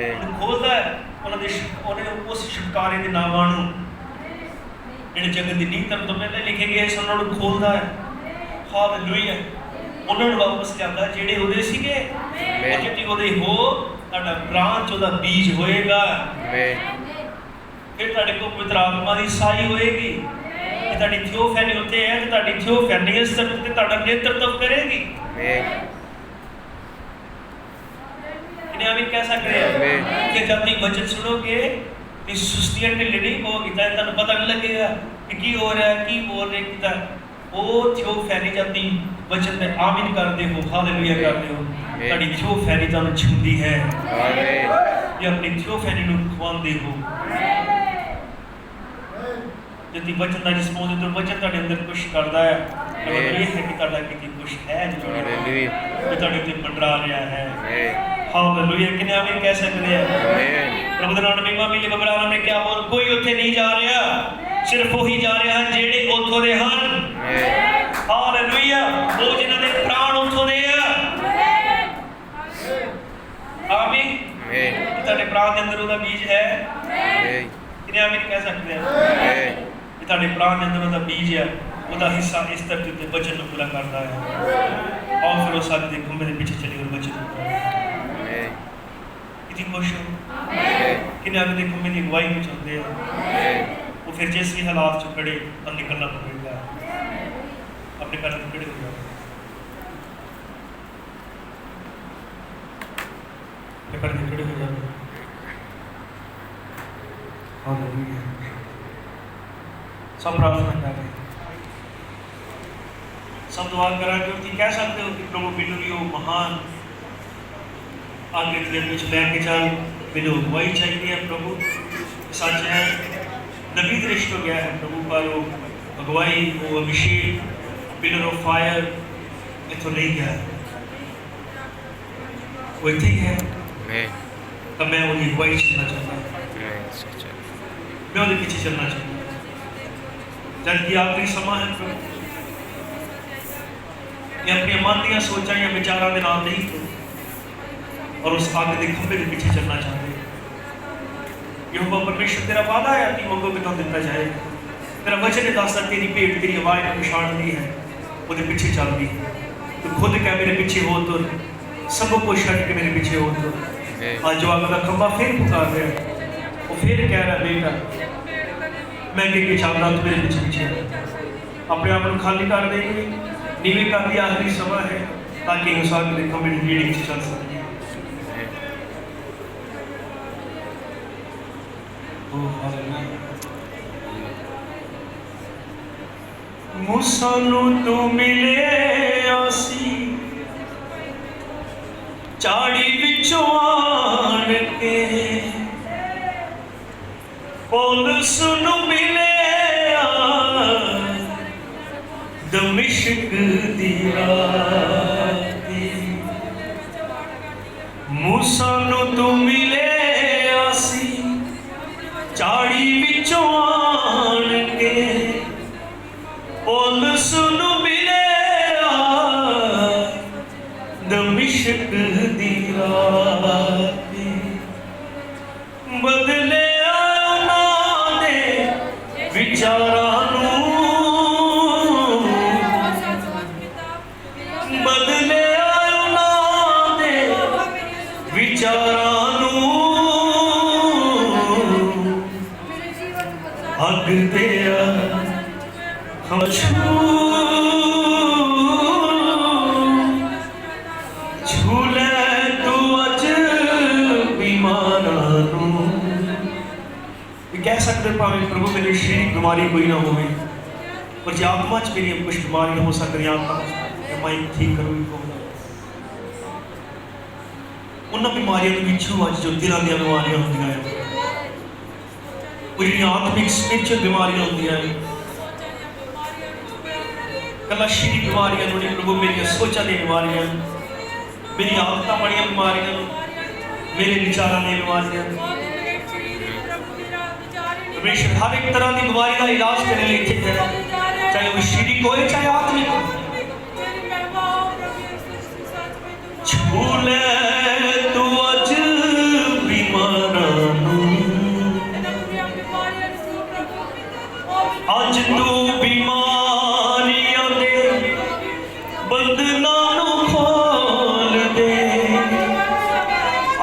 उन्हें खोलदा है, उन्हें उस छुटकारे दे नामां नूं जिहड़े जगत दी नींह धरन तों पहलां लिखे गए सन उन्हां नूं खोलदा है। हालेलुया। उन्हां नूं वापस लिआंदा जिहड़े ओहदे सीगे ਉਹ ਜਿੱਤੀ ਉਹਦੇ ਹੋ ਤੁਹਾਡਾ ਬ੍ਰਾਂਚ ਉਹਦਾ ਬੀਜ ਹੋਏਗਾ। ਫਿਰ ਤੁਹਾਡੇ ਕੋਲ ਪਵਿੱਤਰ ਆਤਮਾ ਦੀ ਸਾਈ ਹੋਏਗੀ ਕਿ ਤੁਹਾਡੀ ਥਿਓਫੈਨੀ ਉੱਤੇ ਹੈ ਤੇ ਤੁਹਾਡੀ ਥਿਓਫੈਨੀ ਇਸ ਤਰ੍ਹਾਂ ਤੇ ਤੁਹਾਡਾ ਨੇਤਰਤਵ ਕਰੇਗੀ। ਕਿੰਨੇ ਆਮੀਨ ਕਹਿ ਸਕਦੇ ਆ ਕਿ ਜਦ ਤੁਸੀਂ ਵਚਨ ਸੁਣੋਗੇ ਤੇ ਸੁਸਤੀਆਂ ਢਿੱਲੇ ਨਹੀਂ ਹੋਗੀ ਤਾਂ ਤੁਹਾਨੂੰ ਪਤਾ ਨਹੀਂ ਲੱਗੇਗਾ ਕਿ ਕੀ ਹੋ ਰਿਹਾ ਕੀ ਬੋਲ ਰਹੇ ਕਿਤਾ ਉਹ ਥਿਓਫੈਨੀ ਜਦ ਤੁਸੀਂ वचन में आमीन करते हो, हालेलुया करते हो, ਤੁਹਾਡੀ ਥਿਓਫੈਨੀ ਤੁਹਾਨੂੰ ਛੂੰਦੀ ਹੈ। ਆਮੀਨ। ਇਹ ਆਪਣੀ ਥਿਓਫੈਨੀ ਨੂੰ ਖਵਾਉਂਦੇ ਹੋ। ਜੇ ਤੁਸੀਂ ਵਚਨ ਦਾ ਰਿਸਪੌਂਸ ਦਿੰਦੇ ਹੋ ਵਚਨ ਤੁਹਾਡੇ ਅੰਦਰ ਕੁਝ ਕਰਦਾ ਹੈ ਤਾਂ ਇਹ ਹੈ ਕਿ ਤੁਹਾਡਾ ਕਿਤੇ ਕੁਝ ਹੈ ਜੋ ਹਾਲੇਲੂਇਆ ਤੁਹਾਡੇ ਉੱਤੇ ਮੰਡਰਾ ਰਿਹਾ ਹੈ। ਹਾਲੇਲੂਇਆ। ਕਿੰਨੇ ਆਮੀਨ ਕਹਿ ਸਕਦੇ ਆ? ਪ੍ਰਭੂ ਦਾ ਨਾਮ ਮਹਿਮਾ ਮਿਲੇ। ਅਬਰਾਹਮ ਨੇ ਕਿਹਾ ਬੋਲ ਕੋਈ ਉੱਥੇ ਨਹੀਂ ਜਾ ਰਿਹਾ, ਸਿਰਫ ਉਹੀ ਜਾ ਰਿਹਾ ਜਿਹੜੇ ਉੱਥੋਂ ਦੇ ਹਨ। ਹਾਲੇਲੂਇਆ। ਉਹ ਜਿਨ੍ਹਾਂ ਦੇ ਪ੍ਰਾਣ ਉੱਥੋਂ ਦੇ ਆ। ਆਮੀਨ। ਤੁਹਾਡੇ ਪ੍ਰਾਣ ਦੇ ਅੰਦਰ ਉਹਦਾ ਬੀਜ ਹੈ। ਕਿੰਨੇ ਆਮੀਨ ਕਹਿ ਸਕਦੇ ਆ? ਕਿ ਤੁਹਾਡੇ ਪ੍ਰਾਣ ਦੇ ਅੰਦਰ ਉਹਦਾ ਬੀਜ ਹੈ, ਉਹਦਾ ਹਿੱਸਾ ਇਸ ਧਰਤੀ ਉੱਤੇ ਵਚਨ ਨੂੰ ਪੂਰਾ ਕਰਦਾ ਹੈ। ਆਓ ਫਿਰ ਉਸ ਅੱਗ ਦੇ ਖੰਭੇ ਦੇ ਪਿੱਛੇ ਚੱਲੀਏ ਔਰ ਵਚਨ ਨੂੰ ਕਿੰਨੀ ਖੁਸ਼ ਹੋ। ਕਿੰਨੇ ਅੱਗ ਦੇ ਖੰਭੇ ਦੀ ਅਗਵਾਈ ਵਿੱਚ ਹੁੰਦੇ ਆ ਉਹ ਫਿਰ ਜਿਸ ਵੀ ਹਾਲਾਤ 'ਚ ਖੜੇ ਤਾਂ ਨਿਕਲਣਾ ਪਵੇਗਾ। अपने पैरों पर खड़े हो जाओ। अपने पैरों पर खड़े हो जाओ। हालेलुया। सब प्रार्थना कर रहे हैं, सब दुआ करा क्योंकि कह सकते हो कि प्रभु मैनू भी वो महान आगे के कुछ लैके चल, मैनू अगवाई चाहिए है। प्रभु सच है नबी दृष्ट हो गया है प्रभु पर वो अगवाई वो अभिषेक पिलर ऑफ फायर इतों नहीं गया, वो इतने ही है। तो मैं वो अगवाई चलना चाहता हूँ, मैं उन्हें पीछे चलना चाहता हूँ। जब कि आखिरी समा है प्रभु ये अपनी मन दियां सोचां या विचारां दे नाल नहीं तो और उस आग के खंभे के पीछे चलना चाहते हैं। यहोवा परमेश्वर तेरा वादा है कि मंगोगे तो दिता जाएगा। तेरा वचन दसदा तेरी भेंट तेरी आवाज़ ने पछाणदी है, ਉਹਦੇ ਪਿੱਛੇ ਚੱਲਦੀ ਹੈ। ਤੂੰ ਖੁਦ ਕਹਿ ਮੇਰੇ ਪਿੱਛੇ ਹੋ ਤੁਰ, ਸਭ ਕੁਝ ਛੱਡ ਕੇ ਮੇਰੇ ਪਿੱਛੇ ਹੋ ਤੁਰ। ਅੱਜ ਉਹ ਅੱਗ ਦਾ ਖੰਭਾ ਫਿਰ ਪੁਕਾਰ ਰਿਹਾ, ਉਹ ਫਿਰ ਕਹਿ ਰਿਹਾ ਬੇਟਾ ਮੈਂ ਅੱਗੇ ਚੱਲਦਾ ਤੂੰ ਮੇਰੇ ਪਿੱਛੇ ਪਿੱਛੇ। ਆਪਣੇ ਆਪ ਨੂੰ ਖਾਲੀ ਕਰ ਦੇਂਗੇ, ਨੀਵੇਂ ਕਰਨ ਦੀ ਆਖਰੀ ਸਮਾਂ ਹੈ ਤਾਂ ਕਿ ਉਸ ਅੱਗ ਦੇ ਖੰਭੇ ਦੀ ਲੀਡ ਵਿੱਚ ਚੱਲ ਸਕੀਏ। मूसा नू तू मिले आसी चाड़ी विचों आण के, पौलुस नू मिले दमिश्क दी रात। मूसा नू तू मिले आसी चाड़ी विचों आण के, पौलुस नू मिले दमिश्क दी रात। बदले उन्हां दे विचारां नूं, बदले उन्हां दे विचारां नूं, अग ते झूले तू अज बीमारां नूं। कह सकते सकते भावें प्रभु मेरी शारीरिक बीमारी कोई ना हो, पर जो आत्मा च मेरी कुछ बीमारियां हो सकती आत्मा मैं ठीक करूँ इनको। उन्होंने बीमारियों के छू अज जो दिलों दी बीमारियां होंदियां हैं, वो जी आत्मिक स्पिरिचुअल बीमारियां होंदियां हैं, कला शारीरिक बीमारियां नहीं, प्रभु मेरी सोचा दी बीमारियां, मेरी आदत बड़िया बीमारियां, मेरे विचारों दी बीमारियां, परमेश्वर हर एक तरह की बीमारी का इलाज करने लिए इत्थे है, चाहे वो शारीरिक हो चाहे आत्मिक। छूले तू अज बीमारां नूं, अज तू बीमारियां दे बंधनां नूं खोल दे,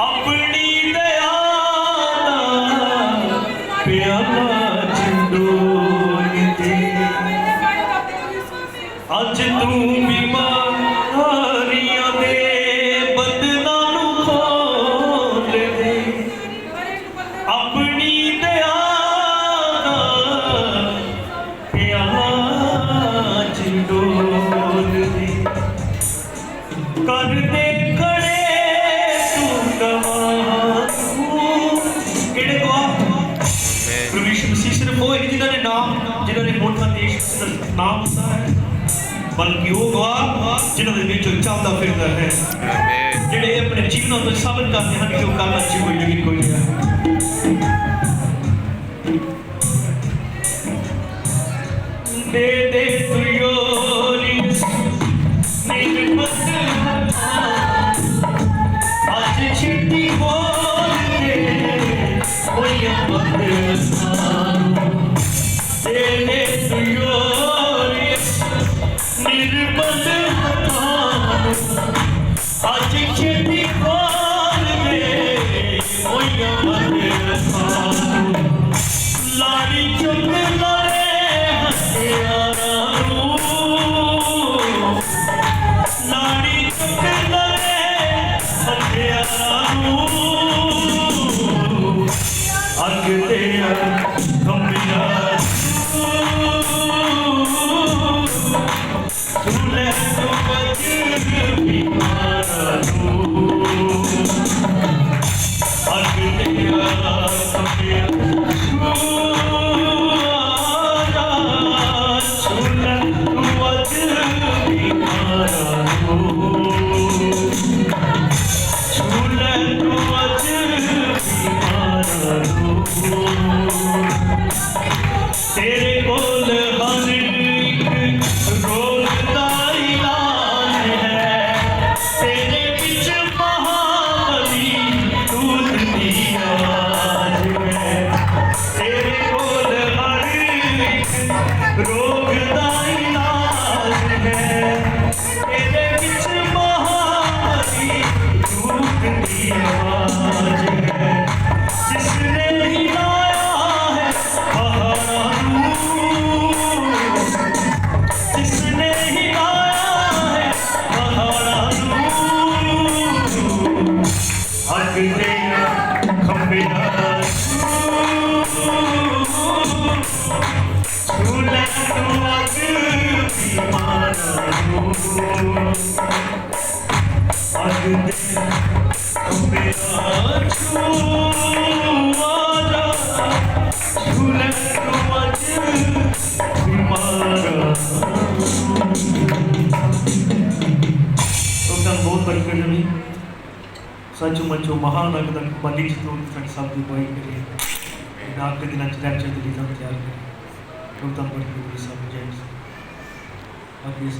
अपनी दया दा प्याला झंडोल दे, अज तू बीमारियां दे बंधनां नूं खोल दे, अपनी दया दा प्याला झंडोल दे, कर दे खड़े तू गवाह, किहड़े गवाह? प्रभु यीशु मसीह सिर्फ वो है जिन्होंने नाम, जिन्होंने मोटा देश नाम होता है, बल्कि वो गवाह जिन्होंने बीचों चलता फिरता है, जिहड़े अपने जीवनों में साबित करते हैं कि वो गल अच्छी कोई नहीं कोई है। दे दे तू योरी निर्मत आज छिटी बोल दे कोई मत सारू, दे दे तू योरी निर्मत आज छिटी बोल दे कोई मत सारू, लाड़ी चुक लारे हथियारा लाड़ी चुक लारे हथियारा अग दे खंबिया झूले तो बज बीमारा अग दे खंबिया तेरे कोल हर एक रोग दा इलाज है, तेरे बिच महाबली दूध दी आवाज है, तेरे कोल हर एक रोग दा इलाज है, तेरे बिच महाबली दूध दी आवाज है, जिसने हिलाया है पहाड़ां नूं, जिसने हिलाया है पहाड़ां नूं, अग दे खंबिया झूले तू अज बीमारां नूं, अग दे खंबिया झूले तू अज बीमारां बहुत बरकत नवी सचो मचो महान अगदन बली तो सब की बुआई करिए आखिरी दिन लैक्चर के लिए तैयार करें सब बरकत सब जैन अब इस